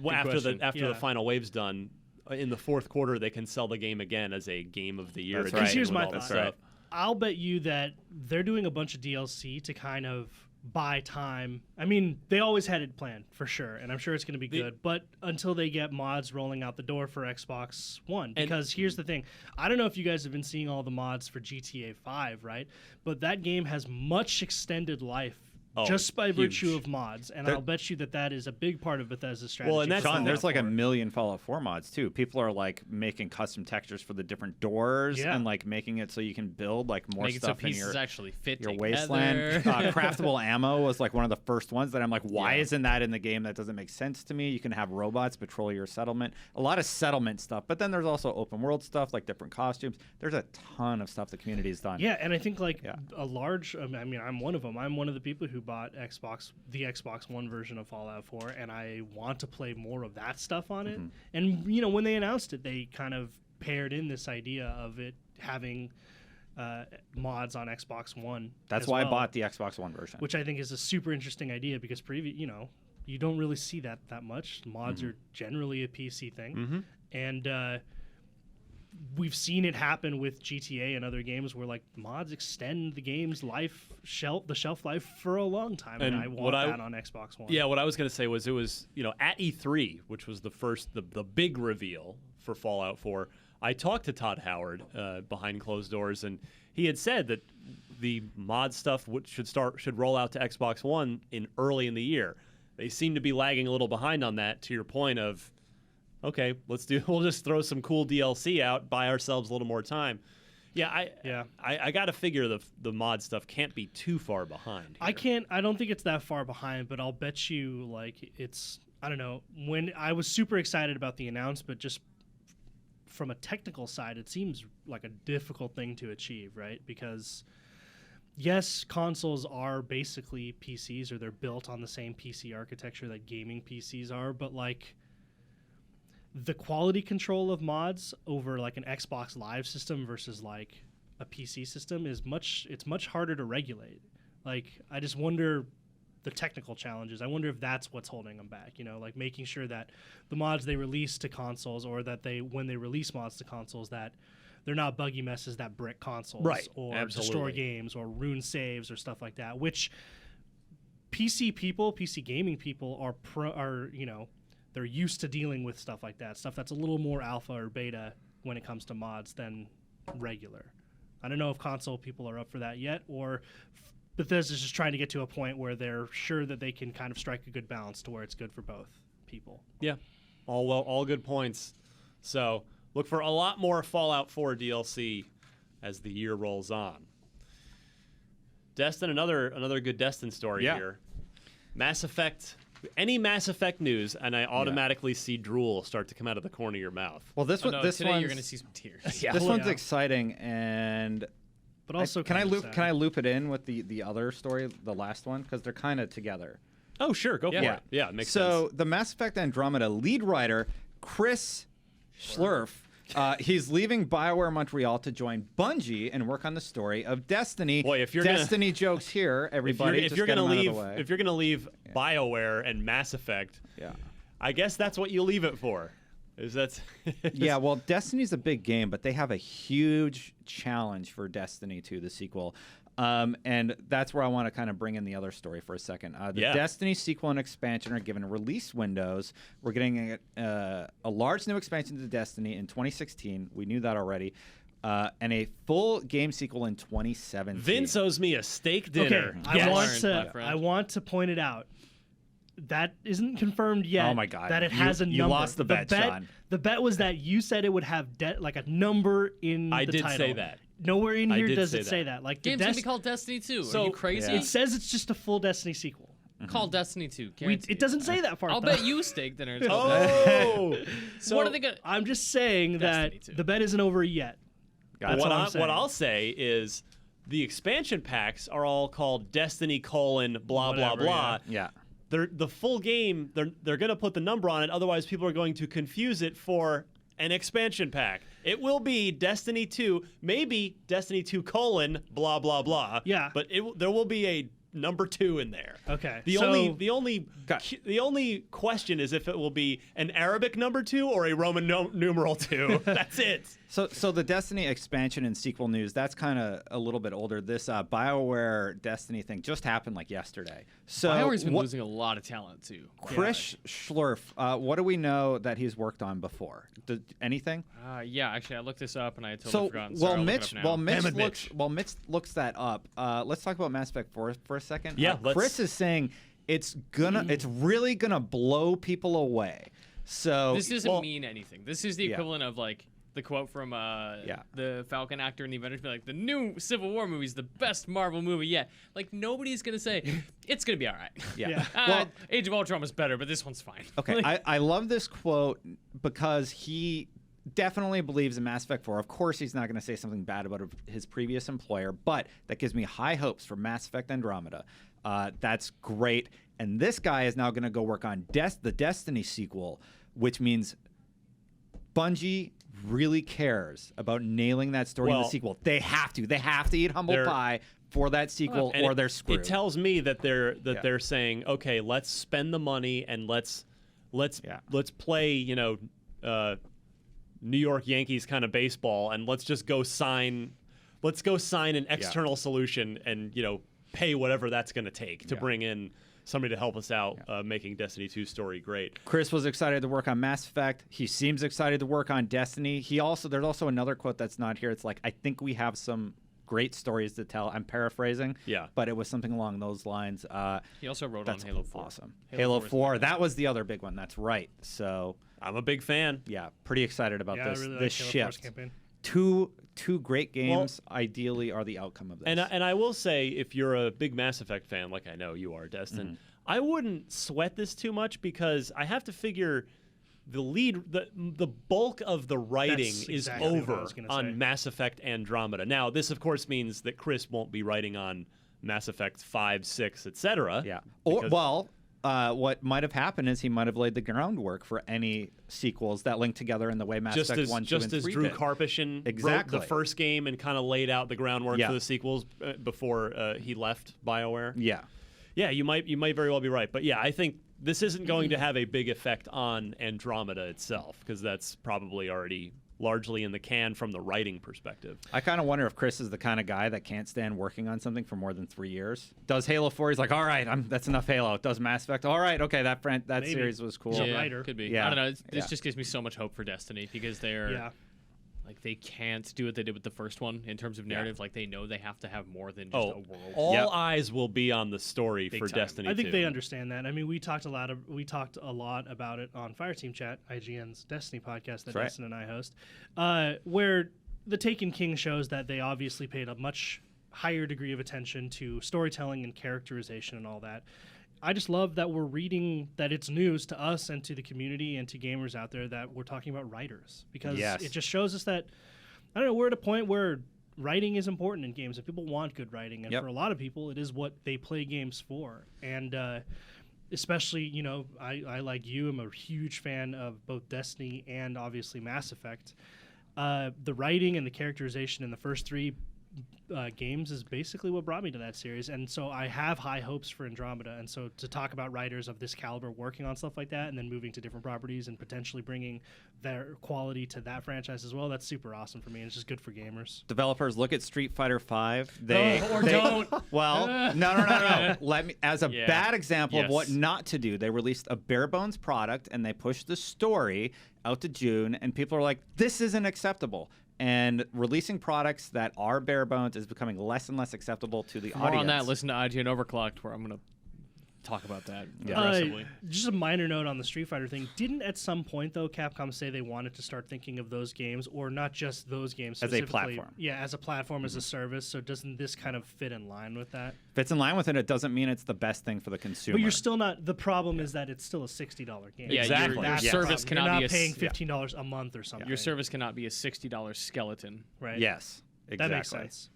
after the question. final wave's done, in the fourth quarter they can sell the game again as a game of the year. That's edition right. Here's with my all the thought. stuff. I'll bet you that they're doing a bunch of DLC to kind of buy time. I mean, they always had it planned for sure, and I'm sure it's going to be good. But until they get mods rolling out the door for Xbox One, because here's the thing: I don't know if you guys have been seeing all the mods for GTA 5, right? But that game has much extended life. Just by virtue huge. of mods, and I'll bet you that is a big part of Bethesda's strategy. Well, and that's for Sean, Fallout there's like 4. a million Fallout 4 mods too. People are like making custom textures for the different doors and like making it so you can build like more Make it so stuff in pieces your actually fit your together. wasteland. Craftable ammo was like one of the first ones that I'm like, why isn't that in the game? That doesn't make sense to me. You can have robots patrol your settlement. A lot of settlement stuff, but then there's also open world stuff like different costumes. There's a ton of stuff the community has done. Yeah, and I think like a large. I mean, I'm one of them. I'm one of the people who bought the Xbox One version of Fallout 4, and I want to play more of that stuff on it. And when they announced it, they kind of paired in this idea of it having mods on Xbox One. That's as why well, I bought the Xbox One version. which I think is a super interesting idea because you don't really see that much. Mods are generally a PC thing, and we've seen it happen with GTA and other games where like mods extend the game's shelf life for a long time, and I want that on Xbox One. Yeah, what I was going to say was it was at E3, which was the big reveal for Fallout 4. I talked to Todd Howard behind closed doors, and he had said that the mod stuff should roll out to Xbox One early in the year. They seem to be lagging a little behind on that. To your point of, okay, we'll just throw some cool DLC out, buy ourselves a little more time. I got to figure the mod stuff can't be too far behind here. I don't think it's that far behind, but I'll bet you like it's, I don't know, when I was super excited about the announcement, just from a technical side, it seems like a difficult thing to achieve, right? Because yes, consoles are basically PCs, or they're built on the same PC architecture that gaming PCs are, but like the quality control of mods over like an Xbox Live system versus like a PC system is much harder to regulate. Like I just wonder the technical challenges. I wonder if that's what's holding them back, like making sure that the mods they release to consoles, or that when they release mods to consoles, that they're not buggy messes that brick consoles, Right. or Absolutely. destroy games or ruin saves or stuff like that, which PC gaming people are they're used to dealing with stuff like that, stuff that's a little more alpha or beta when it comes to mods than regular. I don't know if console people are up for that yet, or Bethesda's just trying to get to a point where they're sure that they can kind of strike a good balance to where it's good for both people. Yeah, all good points. So look for a lot more Fallout 4 DLC as the year rolls on. Destin, another good Destin story here. Mass Effect. Any Mass Effect news, and I automatically see drool start to come out of the corner of your mouth. Well, this Today one's you're going to see some tears. this one's exciting, and But also, can I kinda loop sad. can I loop it in with the other story, the last one, because they're kind of together. Oh, sure, go for Yeah. it. Yeah, it makes So sense. the Mass Effect Andromeda lead writer Chris Schlurf, he's leaving BioWare Montreal to join Bungie and work on the story of Destiny. Boy, if you're Destiny jokes here, everybody. if you're gonna leave, if leave BioWare and Mass Effect, I guess that's what you leave it for. Yeah, well, Destiny's a big game, but they have a huge challenge for Destiny 2, the sequel. And that's where I want to kind of bring in the other story for a second. The Destiny sequel and expansion are given release windows. We're getting a large new expansion to Destiny in 2016. We knew that already. And a full game sequel in 2017. Vince owes me a steak dinner. Okay, Yes. I want to point it out. That isn't confirmed yet. Oh my God. That it has a number. You lost the bet, Sean. The bet was that you said it would have like a number in the I title. did say that. Nowhere in I here did does say it say that. Like the Game's going to be called Destiny 2. So- Are you crazy? It says it's just a full Destiny sequel. Call Destiny 2. It guaranteed. doesn't say that part. I'll though. bet you a stake dinner. It's called Oh, So what are they gonna? I'm just saying that Destiny 2. the bet isn't over yet. Gotcha. That's all I'm saying. what I'll say is the expansion packs are all called Destiny : blah blah Whatever, blah. Yeah. The full game. They're going to put the number on it. Otherwise, people are going to confuse it for an expansion pack. It will be Destiny 2, maybe Destiny 2 : blah blah blah. Yeah. But there will be a number 2 in there. Okay. The so, only question is if it will be an Arabic number 2 or a Roman numeral 2. That's it. So the Destiny expansion and sequel news, that's kind of a little bit older. This BioWare Destiny thing just happened like yesterday. So BioWare's been losing a lot of talent too. Chris Schlurf, what do we know that he's worked on before? Anything? Yeah, actually, I looked this up and I had totally So forgotten. while Sorry, I'll look it Mitch, up now. while Mitch looks that up, let's talk about Mass Effect 4 for a second. Yeah, Chris is saying it's really gonna blow people away. So This doesn't mean anything. This is the Yeah. equivalent of like the quote from the Falcon actor in the Avengers, be like, the new Civil War movie is the best Marvel movie yet. Like, nobody's going to say, it's going to be all right. yeah. Well, Age of Ultron was better, but this one's fine. Okay, Like, I love this quote because he definitely believes in Mass Effect 4. Of course, he's not going to say something bad about his previous employer, but that gives me high hopes for Mass Effect Andromeda. That's great. And this guy is now going to go work on the Destiny sequel, which means Bungie really cares about nailing that story in the Well, sequel. They have to eat humble pie for that sequel, And or they're screwed. It tells me that they're saying, okay, let's spend the money and let's play, New York Yankees kind of baseball, and let's go sign an external solution and pay whatever that's going to take to bring in somebody to help us out making Destiny 2 story great. Chris was excited to work on Mass Effect. He seems excited to work on Destiny. There's also another quote that's not here. It's like, I think we have some great stories to tell. I'm paraphrasing. Yeah. But it was something along those lines. he also wrote on That's Halo 4. awesome. Halo Halo 4 is 4, that was the other big one. That's right. So, I'm a big fan. yeah, pretty excited about Yeah, this I really this like Halo 4's shift. campaign. Two great games ideally are the outcome of this. And I will say, if you're a big Mass Effect fan, like I know you are, Destin, I wouldn't sweat this too much because I have to figure the bulk of the writing That's is exactly what I over was gonna say. on Mass Effect Andromeda. Now, this of course means that Chris won't be writing on Mass Effect 5, 6, etc. yeah. because- What might have happened is he might have laid the groundwork for any sequels that link together in the way Mass Effect 1, 2, and 3 Drew did. Karpyshyn Exactly. wrote the first game and kind of laid out the groundwork Yeah. for the sequels before he left BioWare. Yeah. Yeah, you might very well be right, but yeah, I think this isn't going to have a big effect on Andromeda itself because that's probably already largely in the can from the writing perspective. I kind of wonder if Chris is the kind of guy that can't stand working on something for more than 3 years. Does Halo 4? He's like, all right, that's enough Halo. Does Mass Effect? All right, okay, that Maybe. series was cool. Yeah. Yeah, writer. could be. Yeah. I don't know. This Yeah. just gives me so much hope for Destiny because they're like they can't do what they did with the first one in terms of narrative. Like they know they have to have more than just a world. All Yep. eyes will be on the story Big for time. Destiny I think 2. they understand that. I mean, we talked a lot about it on Fireteam Chat, IGN's Destiny podcast that right. Destin and I host, where the Taken King shows that they obviously paid a much higher degree of attention to storytelling and characterization and all that. I just love that we're reading that it's news to us and to the community and to gamers out there that we're talking about writers because Yes. it just shows us that, I don't know, we're at a point where writing is important in games and people want good writing. And Yep. for a lot of people, it is what they play games for. And especially, I like you, I'm a huge fan of both Destiny and obviously Mass Effect. The writing and the characterization in the first three games is basically what brought me to that series, and so I have high hopes for Andromeda. And so to talk about writers of this caliber working on stuff like that and then moving to different properties and potentially bringing their quality to that franchise as well, that's super awesome for me, and it's just good for gamers. Developers, look at Street Fighter V. Don't. Well, no. Let me, as a Yeah. bad example of Yes. what not to do, they released a bare bones product and they pushed the story out to June, and people are like, "This isn't acceptable." And releasing products that are bare bones is becoming less and less acceptable to the More audience. on that. Listen to IGN Overclocked, where I'm gonna talk about that Yeah. aggressively. Just a minor note on the Street Fighter thing. Didn't at some point though Capcom say they wanted to start thinking of those games, or not just those games As a specifically? platform. Yeah, as a platform, as a service. So doesn't this kind of fit in line with that? If it's in line with it, it doesn't mean it's the best thing for the consumer. But you're still not. The problem is that it's still a $60 game. Yeah, Exactly. your That's the service problem. cannot You're be not a paying $15 a month or something. your service cannot be a $60 skeleton. right? Yes, exactly. That makes sense.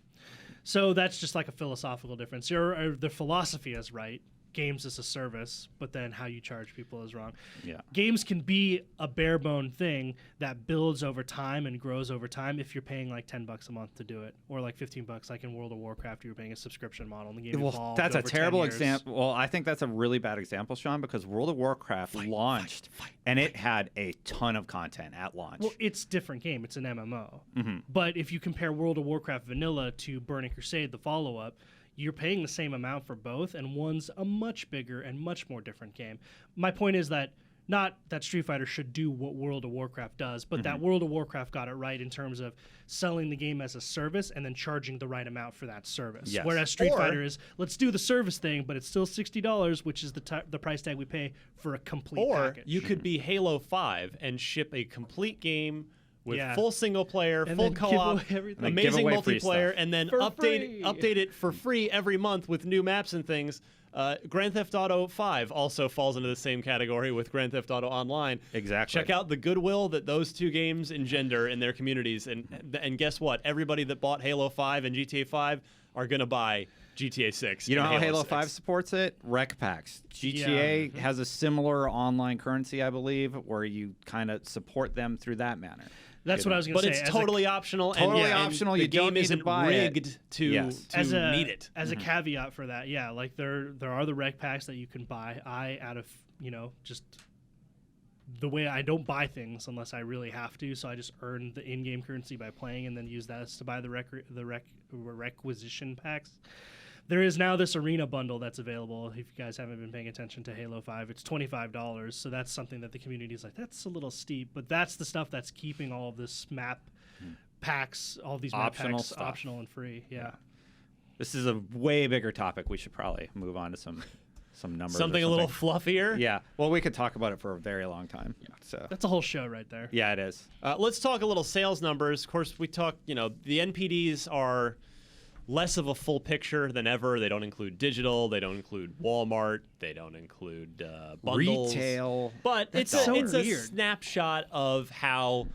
So that's just like a philosophical difference. The philosophy is right. Games as a service, but then how you charge people is wrong. Yeah. Games can be a bare bone thing that builds over time and grows over time if you're paying like $10 a month to do it, or like $15 like in World of Warcraft you're paying a subscription model and the game Well, evolved that's a over 10 terrible years. example. Well, I think that's a really bad example, Sean, because World of Warcraft launched and it had a ton of content at launch. Well, it's a different game. It's an MMO. Mm-hmm. But if you compare World of Warcraft Vanilla to Burning Crusade, the follow-up, you're paying the same amount for both, and one's a much bigger and much more different game. My point is that not that Street Fighter should do what World of Warcraft does, but that World of Warcraft got it right in terms of selling the game as a service and then charging the right amount for that service. Yes. Whereas Street Or- Fighter is, let's do the service thing, but it's still $60, which is the price tag we pay for a complete Or package. you could be Halo 5 and ship a complete game with Yeah. full single player, And full then give co-op, away everything. And then give amazing away free multiplayer, stuff. and then For update free. it for free every month with new maps and things. Grand Theft Auto 5 also falls into the same category with Grand Theft Auto Online. Exactly. Check out the goodwill that those two games engender in their communities, and guess what? Everybody that bought Halo 5 and GTA 5 are gonna buy GTA 6. You know and how Halo 6. 5 supports it? Rec packs. GTA has a similar online currency, I believe, where you kind of support them through that manner. That's what I was going to But say. it's as a- totally optional. Totally and optional, The you game don't need to isn't buy it. rigged to Yes. as a need it. as a caveat for that, yeah, like there are the rec packs that you can buy. Out of just the way I don't buy things unless I really have to, so I just earn the in-game currency by playing and then use that to buy the requisition packs. There is now this arena bundle that's available. If you guys haven't been paying attention to Halo 5, it's $25. So that's something that the community is like, that's a little steep. But that's the stuff that's keeping all of this map packs, all of these map Optional packs stuff. optional and free. Yeah. This is a way bigger topic. We should probably move on to some numbers. or Something a little fluffier. Yeah. Well, we could talk about it for a very long time. Yeah. So. That's a whole show right there. Yeah, it is. Let's talk a little sales numbers. Of course, we talk. The NPDs are less of a full picture than ever. They don't include digital. They don't include Walmart. They don't include bundles. Retail. But That's it's so a weird. snapshot of how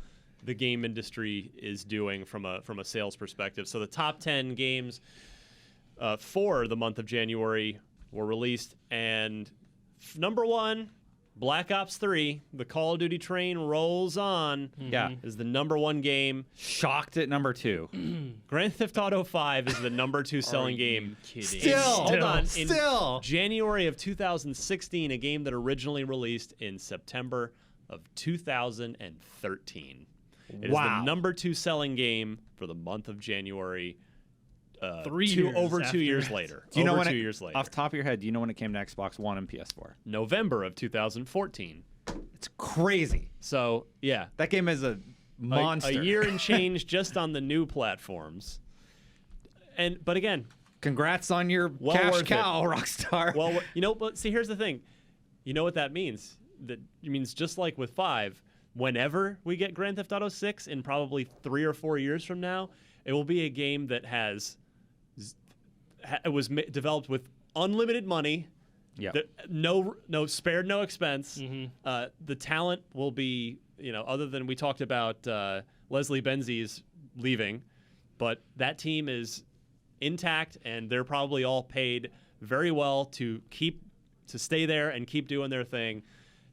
the game industry is doing from a sales perspective. So the top 10 games for the month of January were released, and number one, Black Ops 3, the Call of Duty train rolls on. Yeah. Is the number one game. Shocked at number 2. Grand Theft Auto 5 is the number 2 selling game. Kidding. Hold on. Still. In January of 2016, a game that originally released in September of 2013. It is Wow. the number 2 selling game for the month of January. 3 years over after 2 years that. later. Do you know over when 2 years later. Off the top of your head, do you know when it came to Xbox One and PS4? November of 2014. It's crazy. So yeah, That game is a monster. a year and change just on the new platforms. But again, Congrats on your Well cash worth it. cow, Rockstar. well, but see, here's the thing. You know what that means? That it means just like with 5, whenever we get Grand Theft Auto 6 in probably 3 or 4 years from now, it will be a game that it was developed with unlimited money. yeah. No spared no expense. Mm-hmm. The talent will be, other than we talked about Leslie Benzies leaving, but that team is intact, and they're probably all paid very well to stay there and keep doing their thing.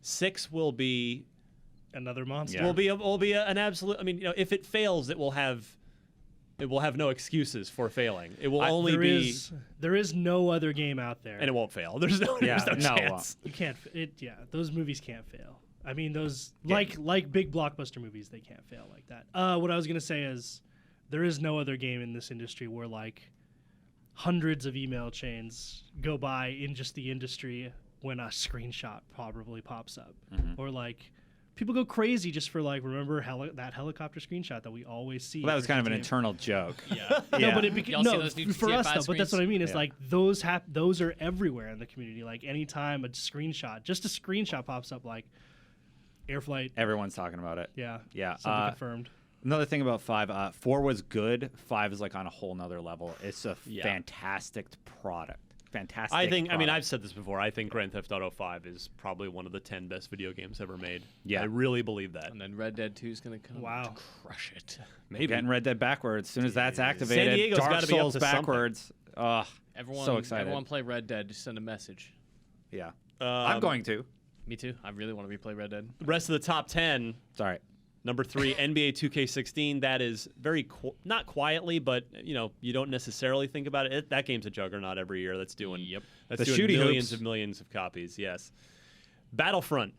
6 will be Another monster. Yeah. will be an absolute. I mean, if it fails, it will have no excuses for failing. It will only be, There is no other game out there. and it won't fail. There's no Yeah, no, chance. You can't. Those movies can't fail. I mean, those like big blockbuster movies, they can't fail like that. What I was gonna say is, there is no other game in this industry where like hundreds of email chains go by in just the industry when a screenshot probably pops up, or like People go crazy just for like remember that helicopter screenshot that we always see. Well, that was kind of an GTA. internal joke. Yeah. No, but it Y'all see no those new for GTA us though. 5 But that's what I mean. It's Yeah. like those are everywhere in the community. Like anytime a screenshot, just a screenshot pops up, like air flight. Everyone's talking about it. Yeah. Yeah. Something confirmed. Another thing about 5, 4 was good. 5 is like on a whole nother level. It's a Yeah. fantastic product. Fantastic. I mean, product. I've said this before. I think Grand Theft Auto 5 is probably one of the 10 best video games ever made. Yeah. I really believe that. And then Red Dead 2 is going to come Wow. to crush it. Maybe. Getting Red Dead backwards. As soon as that's activated, Diego's Dark gotta be up Souls to something. backwards. Ugh, Everyone, so excited. Everyone play Red Dead. Just send a message. Yeah. I'm going to. Me too. I really want to replay Red Dead. The rest of the top 10, Sorry. number 3, NBA 2K16. That is very, not quietly, but, you don't necessarily think about it. That game's a juggernaut every year. That's doing, Yep. that's The doing shooty millions hoops. of millions of copies, yes. Battlefront,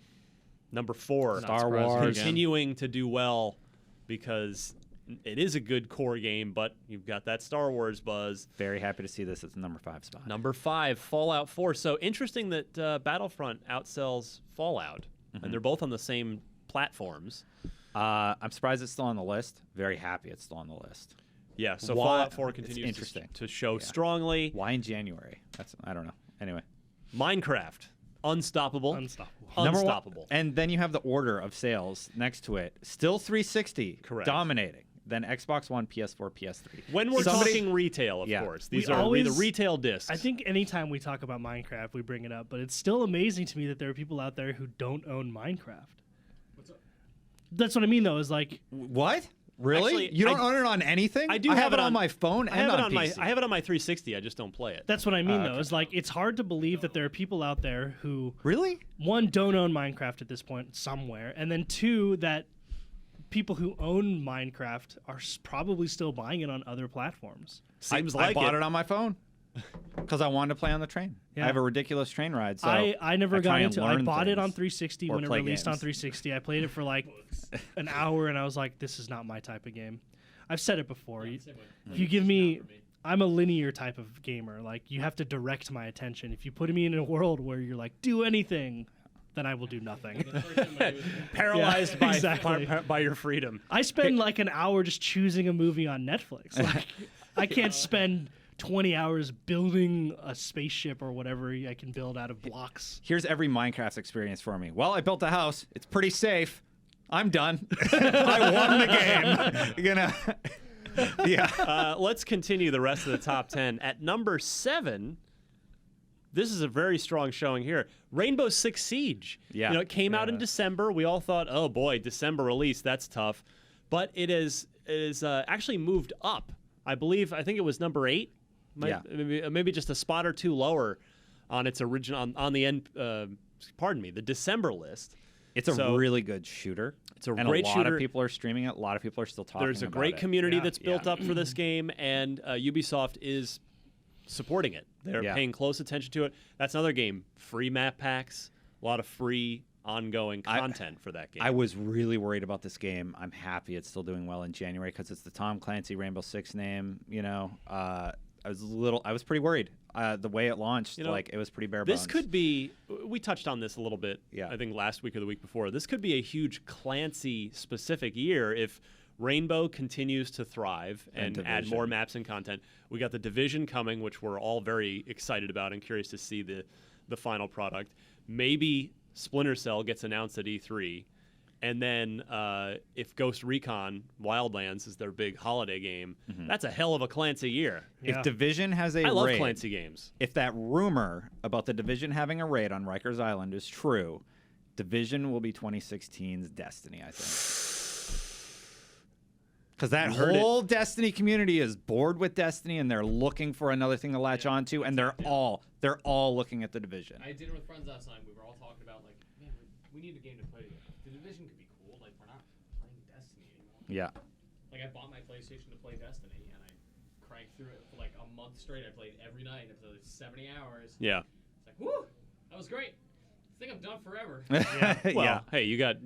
number 4. Star surprising Wars. again. Continuing to do well because it is a good core game, but you've got that Star Wars buzz. Very happy to see this at the number 5 spot. Number 5, Fallout 4. So interesting that Battlefront outsells Fallout, and they're both on the same platforms. I'm surprised it's still on the list. Very happy it's still on the list. Yeah, so Why- Fallout 4 it's continues interesting. to show strongly. Why in January? I don't know. Anyway. Minecraft, unstoppable. Unstoppable. Number one- Unstoppable. and then you have the order of sales next to it. Still 360. Correct. Dominating. Then Xbox One, PS4, PS3. When we're Somebody- talking retail, of Yeah. course. We These are the always- retail discs. I think anytime we talk about Minecraft, we bring it up, but it's still amazing to me that there are people out there who don't own Minecraft. That's what I mean, though. Is like What? Really? Actually, you don't I- own it on anything? I do have have it it on on my phone I and have it on on PC. my I have it on my 360. I just don't play it. that's what I mean, though. okay. Is like it's hard to believe that there are people out there who Really? one don't own Minecraft at this point somewhere, and then two that people who own Minecraft are probably still buying it on other platforms. Seems I like bought it on my phone because I wanted to play on the train. Yeah. I have a ridiculous train ride. So I never try got and into it. I learn bought it on things 360 or when it play released on games. 360. I played it for like an hour, and I was like, this is not my type of game. I've said it before. If you give me, I'm a linear type of gamer. Like, you have to direct my attention. If you put me in a world where you're like, do anything, then I will do nothing. Paralyzed Yeah, exactly. by your freedom. I spend like an hour just choosing a movie on Netflix. Like, I can't spend 20 hours building a spaceship or whatever I can build out of blocks. here's every Minecraft experience for me. Well, I built a house. It's pretty safe. I'm done. I won the game. Yeah. Let's continue the rest of the top 10. At number 7, this is a very strong showing here. Rainbow Six Siege. Yeah. It came out in Yeah. December. We all thought, oh boy, December release, that's tough. But it is actually moved up. I think it was number 8. Yeah. Maybe just a spot or two lower on its original on the end. The December list. It's a So- really good shooter. It's a and great a lot shooter. of people are streaming it. A lot of people are still talking There's a about great it. community Yeah. that's built Yeah. up for this game, and Ubisoft is supporting it. They're Yeah. paying close attention to it. That's another game. Free map packs, a lot of free ongoing content for that game. I was really worried about this game. I'm happy it's still doing well in January because it's the Tom Clancy Rainbow Six name. I was pretty worried. The way it launched, it was pretty bare bones. This could be. We touched on this a little bit. Yeah. I think last week or the week before. This could be a huge Clancy-specific year if Rainbow continues to thrive and add Division. more maps and content. We got the Division coming, which we're all very excited about and curious to see the final product. Maybe Splinter Cell gets announced at E3. And then if Ghost Recon Wildlands is their big holiday game, that's a hell of a Clancy year. Yeah. If Division has a I love raid, Clancy games. if that rumor about the Division having a raid on Rikers Island is true, Division will be 2016's Destiny, I think. Because that You heard it. whole Destiny community is bored with Destiny and they're looking for another thing to latch onto, and they're all looking at the Division. I had dinner with friends last night. We were all talking about like, man, we need a game to play together. The Division could be cool. Like, we're not playing Destiny anymore. Yeah. Like, I bought my PlayStation to play Destiny, and I cranked through it for like a month straight. I played every night up to 70 hours. Yeah. It's like, woo, that was great. I think I'm done forever. Well, yeah. hey, you got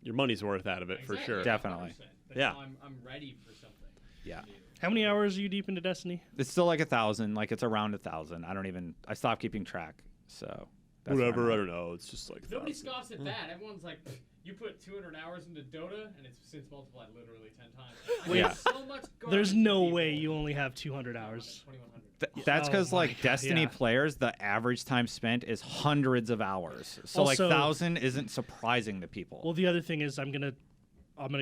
your money's worth out of it for Exactly, sure. Definitely. 100%. But Yeah. now I'm ready for something. Yeah. new. How many hours are you deep into Destiny? It's still like 1,000. Like, it's around 1,000. I stopped keeping track. So That's Whatever, why I not. don't know. It's just like Nobody 1,000. scoffs at that. Everyone's like, you put 200 hours into Dota, and it's since multiplied literally 10 times. I Yeah. have so much There's garbage no from way people. you only have 200 hours. 2,100. That's Oh because my like God, Destiny yeah. players, the average time spent is hundreds of hours. So like Also- 1,000 isn't surprising to people. Well, the other thing is I'm gonna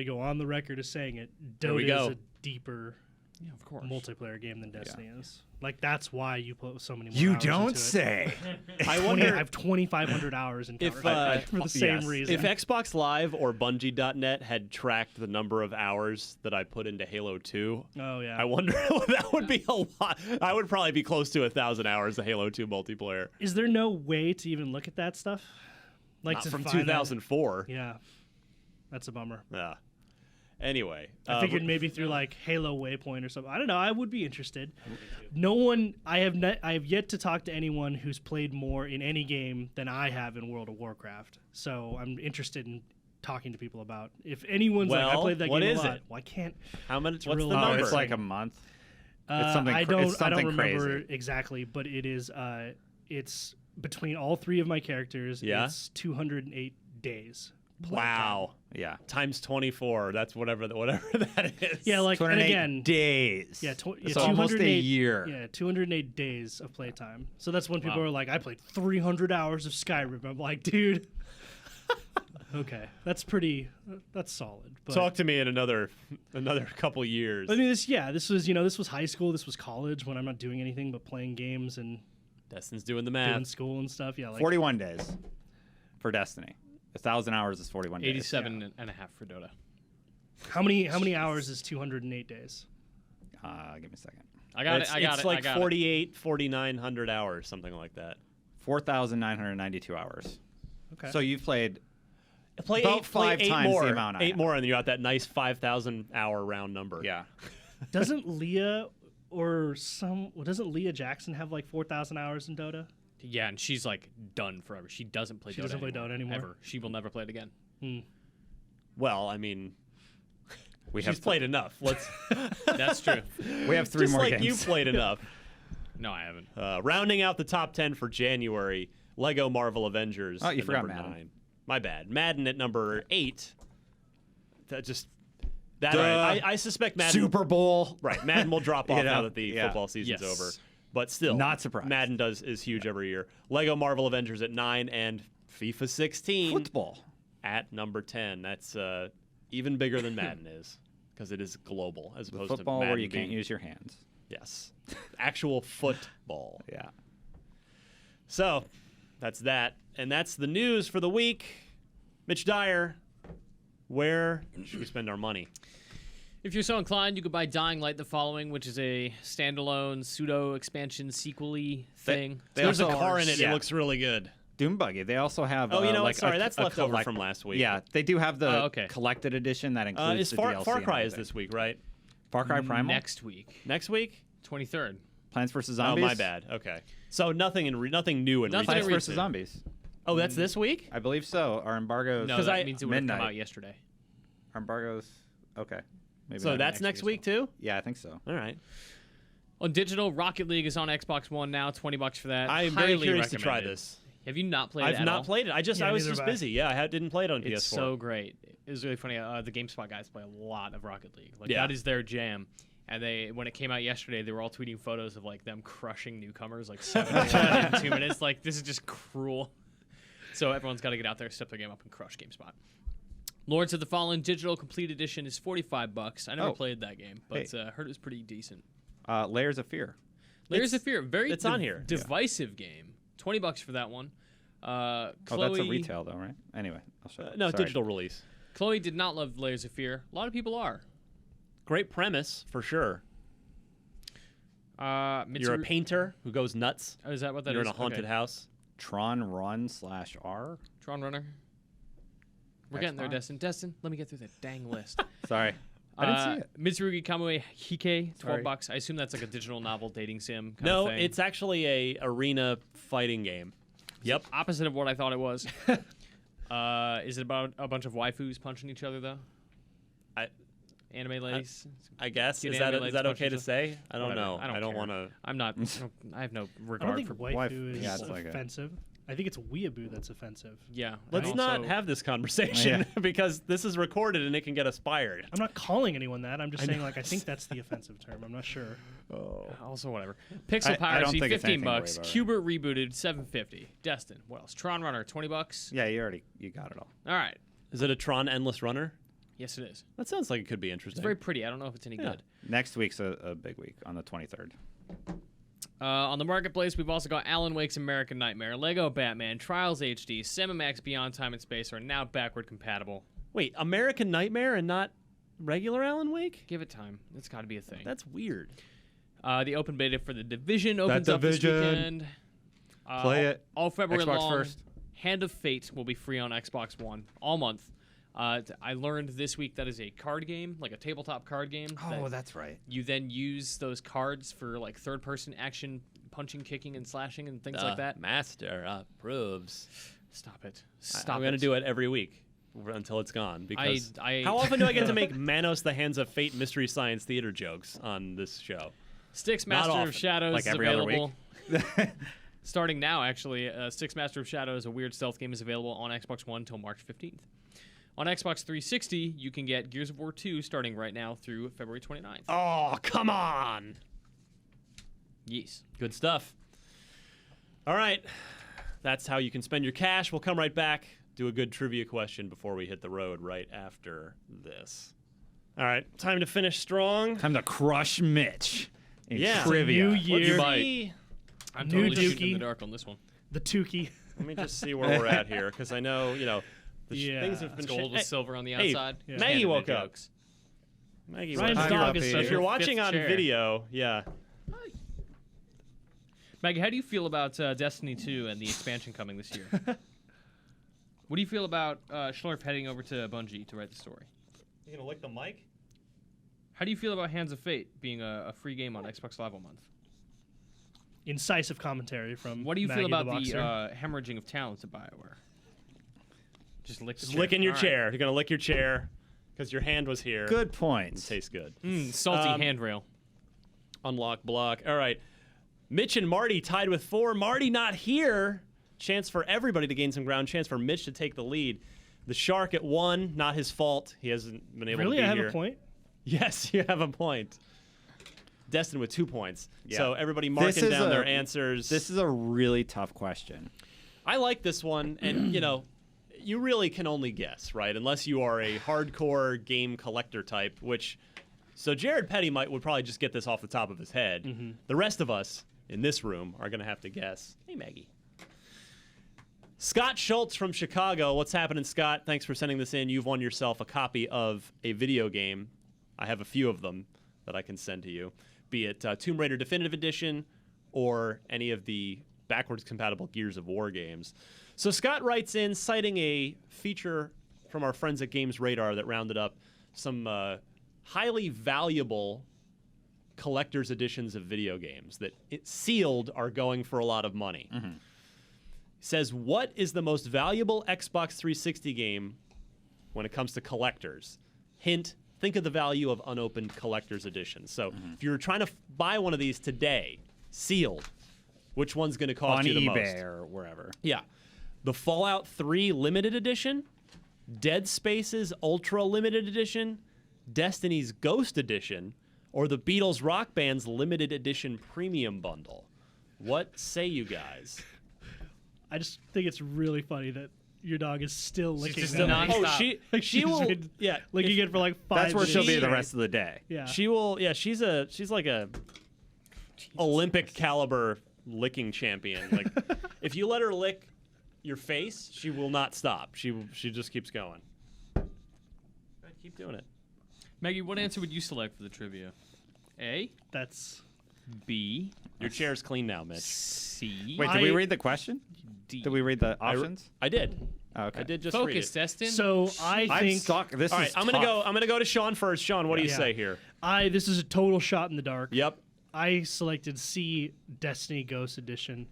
go on the record as saying it. There we Dota go. is a deeper Yeah, of course. multiplayer game than Destiny is. Like that's why you put so many more you hours don't into it. say. I 20 wonder I have 2,500 hours in if, Counter-Strike for the same yes. reason. if Xbox Live or Bungie.net had tracked the number of hours that I put into Halo 2. Oh yeah. I wonder that would be a lot. I would probably be close to 1,000 hours of Halo 2 multiplayer. Is there no way to even look at that stuff? Like Not to from find out- 2004. Yeah. That's a bummer. Yeah. Anyway, I figured maybe through like Halo Waypoint or something. I don't know. I would be interested. No one. I have yet to talk to anyone who's played more in any game than I have in World of Warcraft. So I'm interested in talking to people about if anyone's like I Well, played that what game is a lot. it? Well, I can't. how much? What's real the low. number? It's like a month. Uh, something I cra- don't. it's I don't something remember crazy. exactly, but it is. It's between all three of my characters. Yeah? It's 208 days. Wow. Yeah. Times 24. That's whatever that is. Yeah, like and 208 again. days. Yeah, It's almost a 208 year. Yeah, 208 days of playtime. So that's when people Wow. are like, I played 300 hours of Skyrim. I'm like, dude. Okay, that's solid. But, Talk to me in another couple years. I mean, this was high school. This was college when I'm not doing anything but playing games and Destin's doing the doing math. school and stuff. Yeah, like 41 days for Destiny. 1,000 hours is 41 days. 87 and a half for Dota. how many hours is 208 days? Give me a second. I got it's, it. I got it's it. like I got 48, 4,900 hours, something like that. 4,992 hours. Okay. So you've played Play About eight, five eight times the more, amount I 8 have. more, and you got that nice 5,000 hour round number. yeah. Doesn't Leah doesn't Leah Jackson have like 4,000 hours in Dota? it. Yeah, and she's like done forever. She doesn't play Dota doesn't play Dota anymore? Ever. She will never play it again. Well, I mean, We she's played enough. Let's That's true. We have 3 just more like games. you played enough. No, I haven't. Rounding out the top 10 for January, Lego Marvel Avengers. Oh, you at forgot number Madden. 9. My bad. Madden at number 8. That Duh. I suspect Madden. Super Bowl. Right, Madden will drop off You know, now that the yeah. football season's Yes. over. But still, Not surprised. Madden is huge every year. Lego Marvel Avengers at 9 and FIFA 16 Football. at number 10. That's even bigger than Madden is because it is global as The opposed to football Madden where you can't being- use your hands. Yes, actual football. Yeah. So that's that, and that's the news for the week. Mitch Dyer, where should we spend our money? If you're so inclined, you could buy Dying Light: The Following, which is a standalone pseudo expansion sequel-y thing. There's a also- car in it. yeah. It looks really good. Doom Buggy. They also have. Oh, you know what? like Sorry, a, that's a left over collect- from last week. Yeah, they do have the Oh, okay. collected edition that includes Is the Far DLC. and Cry is everything. this week, right? Far Cry Primal. Next week, Next week? 23rd. Plants vs Zombies. Oh, my bad. Okay. So nothing new in Nothing recent. Plants in vs Zombies. Oh, that's this week? I believe so. Our embargoes. No, 'Cause that I- means it would have come midnight. out yesterday. Our embargoes. Okay. Maybe So not that's next week week too? Yeah, I think so. All right. On digital, Rocket League is on Xbox One now. $20 for that. I'm very Highly curious to try recommended. this. Have you not played it I've at not all? played it. I Yeah, was neither just have I. busy. Yeah, I didn't play it on It's PS4. so great. It was really funny. The GameSpot guys play a lot of Rocket League. Like Yeah. that is their jam. And when it came out yesterday, they were all tweeting photos of like them crushing newcomers, like 7 in 2 minutes. Like this is just cruel. So everyone's got to get out there, step their game up, and crush GameSpot. Lords of the Fallen Digital Complete Edition is $45. I never Oh. played that game, but Hey. heard it was pretty decent. Layers of Fear. Layers of Fear, very it's on here. divisive game. $20 for that one. Oh, Chloe, that's a retail though, right? Anyway, I'll show. No, Sorry. digital release. Chloe did not love Layers of Fear. A lot of people are. Great premise for sure. You're a Mitsuru- painter who goes nuts. Oh, is that what that You're is? in a haunted Okay. house. Tron Run /R. Tron Runner. We're getting there, Xbox. Destin. Destin, let me get through that dang list. Sorry, I didn't see it. Mitsurugi Kamui Hike, Sorry. $12. I assume that's like a digital novel dating sim kind No, of thing. it's actually a arena fighting game. Yep. opposite of what I thought it was. Is it about a bunch of waifus punching each other though? I Anime ladies. I guess Cute is anime that ladies okay punching to each say? I don't Whatever. know. I don't I don't care. want to. I'm not. I have no I don't regard think for. waifu wife- is yeah, it's like a- offensive. I think it's weeaboo that's offensive. Yeah. Let's not have this conversation because this is recorded and it can get us fired. I'm not calling anyone that. I'm just saying, like, I think that's the offensive term. I'm not sure. Also, whatever. Pixel I Piracy, don't think it's anything to worry $15. about. Cubert rebooted, $7.50. Destin, what else? Tron Runner, $20. Yeah, you got it all. All right. Is it a Tron Endless Runner? Yes, it is. That sounds like it could be It's interesting. very pretty. I don't know if it's any good. Next week's a big week on the 23rd. On the marketplace, we've also got Alan Wake's American Nightmare, Lego Batman, Trials HD, Max Beyond Time and Space are now backward compatible. Wait, American Nightmare and not regular Alan Wake? Give it time. It's got to be a thing. That's weird. The open beta for The Division opens up this Division. weekend. Play it. All February Xbox long. first. Hand of Fate will be free on Xbox One all month. I learned this week that is a card game, like a tabletop card game. that that's right. you then use those cards for like third-person action, punching, kicking, and slashing, and things like that. Master approves. Stop it. I'm Stop going to it. do it every week until it's gone. Because I- how often do I get to make Manos the Hands of Fate Mystery Science Theater jokes on this show? Styx Not Master often. of Shadows Like is every other available. Starting now, actually, Styx Master of Shadows, a weird stealth game, is available on Xbox One until March 15th. On Xbox 360, you can get Gears of War 2 starting right now through February 29th. Oh, come on. Yes. Good stuff. All right. That's how you can spend your cash. We'll come right back, do a good trivia question before we hit the road right after this. All right. Time to finish strong. Time to crush Mitch. In Yeah. Trivia. New Let's year. see. I'm New totally shooting in Dookie. the dark on this one. The Tukey. Let me just see where we're at here because I know, the Yeah. things have been It's gold with Hey, silver on the hey, outside. Yeah. Maggie Canada woke up. jokes. Maggie, Ryan's what's dog up? is So stuck if in you're her watching fifth on chair. video, yeah. Maggie, how do you feel about Destiny 2 and the expansion coming this year? What do you feel about Schlurf heading over to Bungie to write the story? You gonna lick the mic? How do you feel about Hands of Fate being a free game on Xbox Live all month? Incisive commentary from What do you Maggie feel about the boxer. hemorrhaging of talent at BioWare? Just lick the Just chair. licking your All right. chair. You're gonna lick your chair because your hand was here. Good It points. tastes good. Salty Um, handrail. Unlock block. All right. Mitch and Marty tied with 4. Marty not here. Chance for everybody to gain some ground. Chance for Mitch to take the lead. The Shark at 1. Not his fault. He hasn't been able Really, to be I have here. a point. Yes, you have a point. Destin with 2 points. Yeah. So everybody This marking is down a- their answers. This is a really tough question. I like this one, and you really can only guess, right? Unless you are a hardcore game collector type, so Jared Petty would probably just get this off the top of his head. Mm-hmm. The rest of us in this room are going to have to guess. Hey, Maggie. Scott Schultz from Chicago. What's happening, Scott? Thanks for sending this in. You've won yourself a copy of a video game. I have a few of them that I can send to you, be it Tomb Raider Definitive Edition or any of the backwards compatible Gears of War games. So Scott writes in, citing a feature from our friends at Games Radar that rounded up some highly valuable collector's editions of video games that sealed are going for a lot of money. Says, what is the most valuable Xbox 360 game when it comes to collectors? Hint, think of the value of unopened collector's editions. So if you're trying to buy one of these today, sealed, which one's going to cost On you the eBay most? or wherever. Yeah. The Fallout 3 limited edition, Dead Space's Ultra limited edition, Destiny's Ghost edition, or the Beatles Rock Band's limited edition premium bundle. What say you guys? I just think it's really funny that your dog is still licking just that. non- Oh, Stop. she Like, she she's will been yeah licking if- it for like 5 That's where she'll be minutes the straight. rest of the day. Yeah. She will she's like a Olympic caliber licking champion. Like if you let her lick your face, she will not stop. She just keeps going. Keep doing it. Maggie, what answer would you select for the trivia? A, That's B, Your chair's clean now, Mitch. C, Wait, did we I- read the question? D. Did we read the options? I did. Oh, okay. I did just read Focus, it. Destin. so I I'm think stuck. This All is right, I'm gonna tough. go to Sean first. Sean, what do you Yeah. say here? this is a total shot in the dark. Yep. I selected C, Destiny Ghost Edition,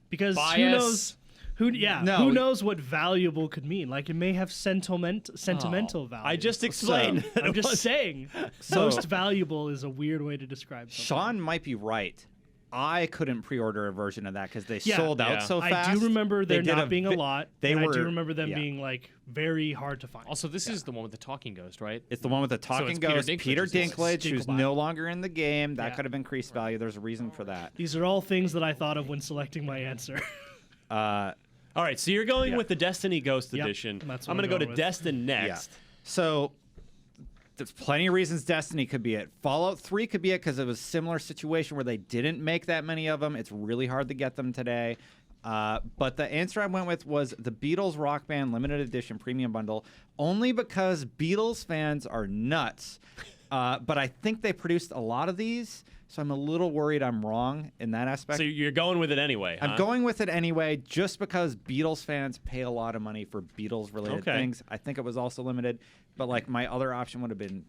because who Bias. knows? Who No. knows what valuable could mean? Like it may have sentimental value. I just explained. that I'm it just was- saying, So- most valuable is a weird way to describe something. Sean might be right, I couldn't pre-order a version of that because they Yeah. sold Yeah. out so I fast. do remember there They did not being a lot. They and were. I do remember them yeah. being like very hard to find. Also, this is the one with the talking ghost, right? It's the one with the talking it's Peter ghost, Peter Dinklage's voice. Dinklage, who's Dinklebot. no longer in the game. That Yeah. could have increased value. There's a reason for that. These are all things that I thought of when selecting my answer. Uh, All right, so you're going Yeah. with the Destiny Ghost Yep, Edition. that's I'm what going to I'm go to going with. Destin yeah. next. So there's plenty of reasons Destiny could be it. Fallout 3 could be it because it was a similar situation where they didn't make that many of them. It's really hard to get them today. But the answer I went with was the Beatles Rock Band Limited Edition Premium Bundle, only because Beatles fans are nuts. But I think they produced a lot of these, so I'm a little worried I'm wrong in that aspect. So you're going with it anyway, huh? I'm going with it anyway, just because Beatles fans pay a lot of money for Beatles-related Okay. things. I think it was also limited, but like my other option would have been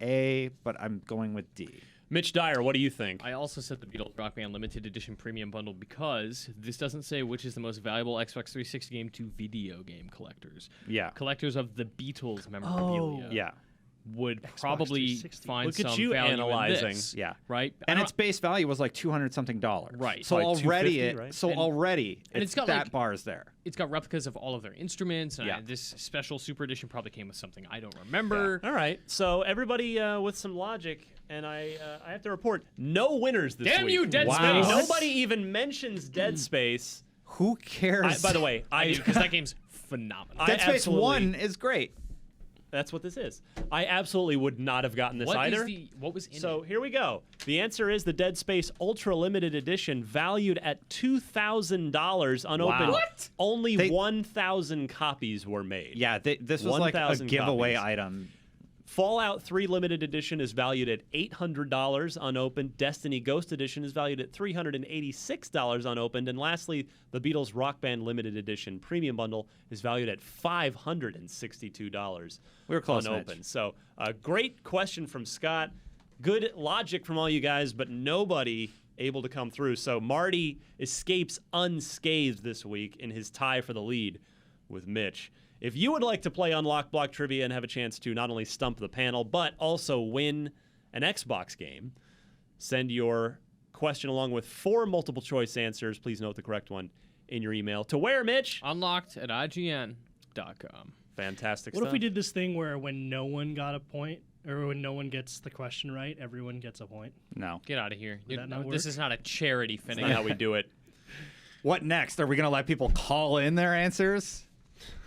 A, but I'm going with D. Mitch Dyer, what do you think? I also set the Beatles Rock Band Limited Edition Premium Bundle because this doesn't say which is the most valuable Xbox 360 game to video game collectors. Yeah. Collectors of the Beatles memorabilia Yeah. would Xbox probably 360. find Look at some you value analyzing. in this, Yeah. right? And I its don't- base value was like $200-something. Right. So Probably already, 250, right? so And- already, and it's got, that like- bar's there. it's got replicas of all of their instruments, and Yeah. this special Super Edition probably came with something I don't remember. All right, so everybody with some logic, and I have to report no winners this Damn week. you, Dead Wow. Space! Nobody even mentions Dead Space. Who cares? By the way, I do, because that game's phenomenal. Dead Space absolutely- 1 is great. That's what this is. I absolutely would not have gotten this What is either. what was in So it? here we go. The answer is the Dead Space Ultra Limited Edition, valued at $2,000 unopened. Wow. What? Only They- 1,000 copies were made. Yeah, this was like a 1,000 giveaway copies. item. Fallout 3 Limited Edition is valued at $800 unopened. Destiny Ghost Edition is valued at $386 unopened. And lastly, the Beatles Rock Band Limited Edition Premium Bundle is valued at $562 We were close, unopened. Mitch. So, a great question from Scott. Good logic from all you guys, but nobody able to come through. So, Marty escapes unscathed this week in his tie for the lead with Mitch. If you would like to play Unlock Block Trivia and have a chance to not only stump the panel, but also win an Xbox game, send your question along with 4 multiple choice answers. Please note the correct one in your email. To where, Mitch? Unlocked at IGN.com. Fantastic What stuff. if we did this thing where when no one got a point, or when no one gets the question right, everyone gets a point? No. Get out of here. that not This work? is not a charity That's finish. not how we do it. What next? Are we going to let people call in their answers?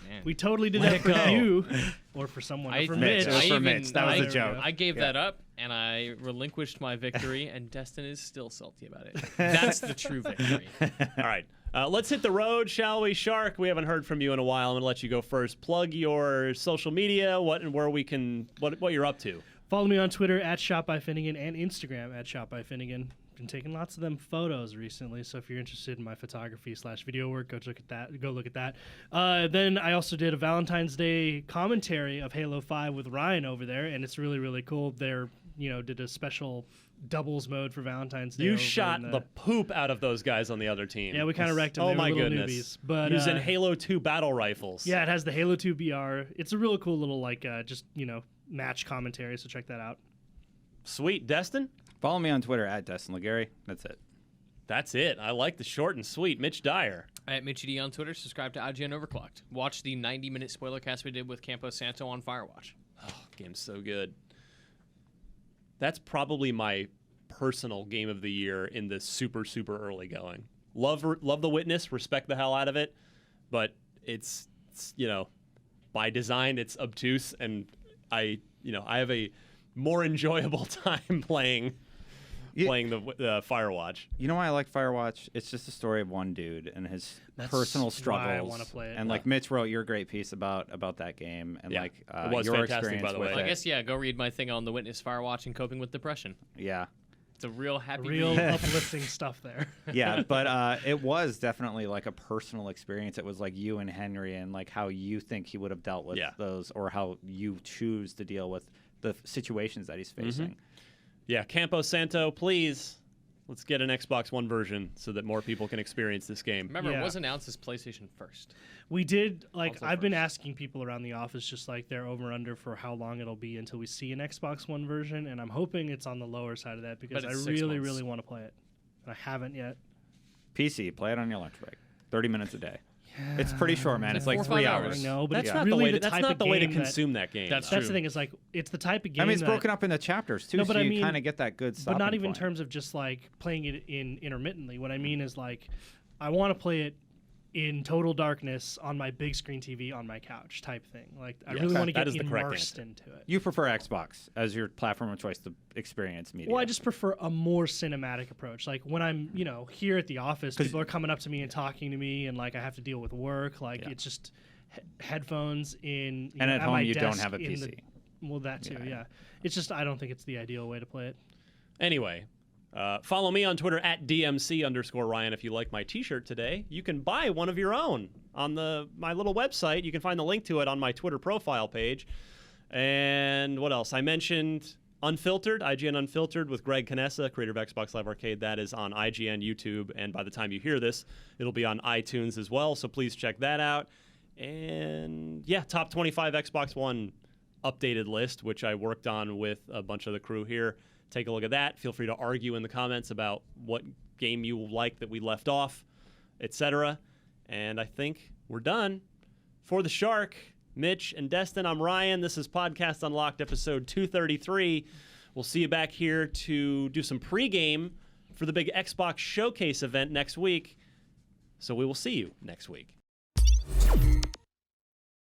Man. We totally did Let that it for go. you, or for someone, or I, for Mitch. Mitch. It was I for even- Mitch. That was I- a joke. I gave Yeah. that up, and I relinquished my victory, and Destin is still salty about it. That's the true victory. All right. Let's hit the road, shall we, Shark? We haven't heard from you in a while. I'm going to let you go first. Plug your social media, what and where we can, what you're up to. Follow me on Twitter at ShopByFinnegan and Instagram at ShopByFinnegan. Been taking lots of them photos recently, so if you're interested in my photography/video work, go look at that. Go look at that. Then I also did a Valentine's Day commentary of Halo 5 with Ryan over there, and it's really really cool. They're did a special doubles mode for Valentine's Day. You over shot in the poop out of those guys on the other team. Yeah, we kind of wrecked them. Oh They were my little goodness! newbies, but using Halo 2 battle rifles. yeah, it has the Halo 2 BR. It's a real cool little match commentary. So check that out. Sweet, Destin. Follow me on Twitter at Destin Legary. That's it. That's it. I like the short and sweet. Mitch Dyer. At Mitchie on Twitter, subscribe to IGN Overclocked. Watch the 90-minute spoiler cast we did with Campo Santo on Firewatch. Oh, game's so good. That's probably my personal game of the year in the super early going. Love The Witness, respect the hell out of it, but it's by design it's obtuse, and I have a more enjoyable time playing the Firewatch. You know why I like Firewatch? It's just a story of one dude and his personal why struggles. I wanna play it. And like Mitch wrote your great piece about that game and Yeah. like It was your fantastic, experience by the with way. Well, I it. guess, yeah, go read my thing on The Witness, Firewatch, and coping with depression. Yeah. It's a real happy Real read. uplifting stuff there. Yeah, but it was definitely like a personal experience. It was like you and Henry and like how you think he would have dealt with those, or how you choose to deal with the situations that he's facing. Yeah, Campo Santo, please. Let's get an Xbox One version so that more people can experience this game. Remember, Yeah. it was announced as PlayStation first. We did Also I've been first. asking people around the office just like their over under for how long it'll be until we see an Xbox One version, and I'm hoping it's on the lower side of that because But I it's 6 really months. really want to play it. and I haven't yet. PC, play it on your lunch break. 30 minutes a day. It's pretty short, man. It's like 4 or 5 3 hours. hours. I know, but That's it's not really the way. the That's type not of the way to game that- consume that game. That's though. That's the thing. Is like it's the type of game. I mean, it's that, broken up into chapters too, No, but so I you mean- kind of get that good stopping but not even in point. terms of just like playing it in intermittently. What I mean is like, I want to play it in total darkness on my big screen TV on my couch type thing. Like I Yes, really want to that get is the correct immersed answer. into it. You prefer Xbox as your platform of choice to experience media. Well, I just prefer a more cinematic approach. Like when I'm, here at the office, people are coming up to me and talking to me, and like I have to deal with work. Like Yeah. it's just headphones in. And at home my you don't desk have a in PC. Well, that too. Yeah. Yeah. It's just I don't think it's the ideal way to play it. Anyway, follow me on Twitter at DMC_Ryan. If you like my T-shirt today, you can buy one of your own on my little website. You can find the link to it on my Twitter profile page. And what else? I mentioned Unfiltered, IGN Unfiltered with Greg Canessa, creator of Xbox Live Arcade. That is on IGN, YouTube, and by the time you hear this, it'll be on iTunes as well. So please check that out. And yeah, top 25 Xbox One updated list, which I worked on with a bunch of the crew here. Take a look at that. Feel free to argue in the comments about what game you like that we left off, etc. And I think we're done. For the Shark, Mitch and Destin, I'm Ryan. This is Podcast Unlocked, episode 233. We'll see you back here to do some pregame for the big Xbox Showcase event next week. So we will see you next week.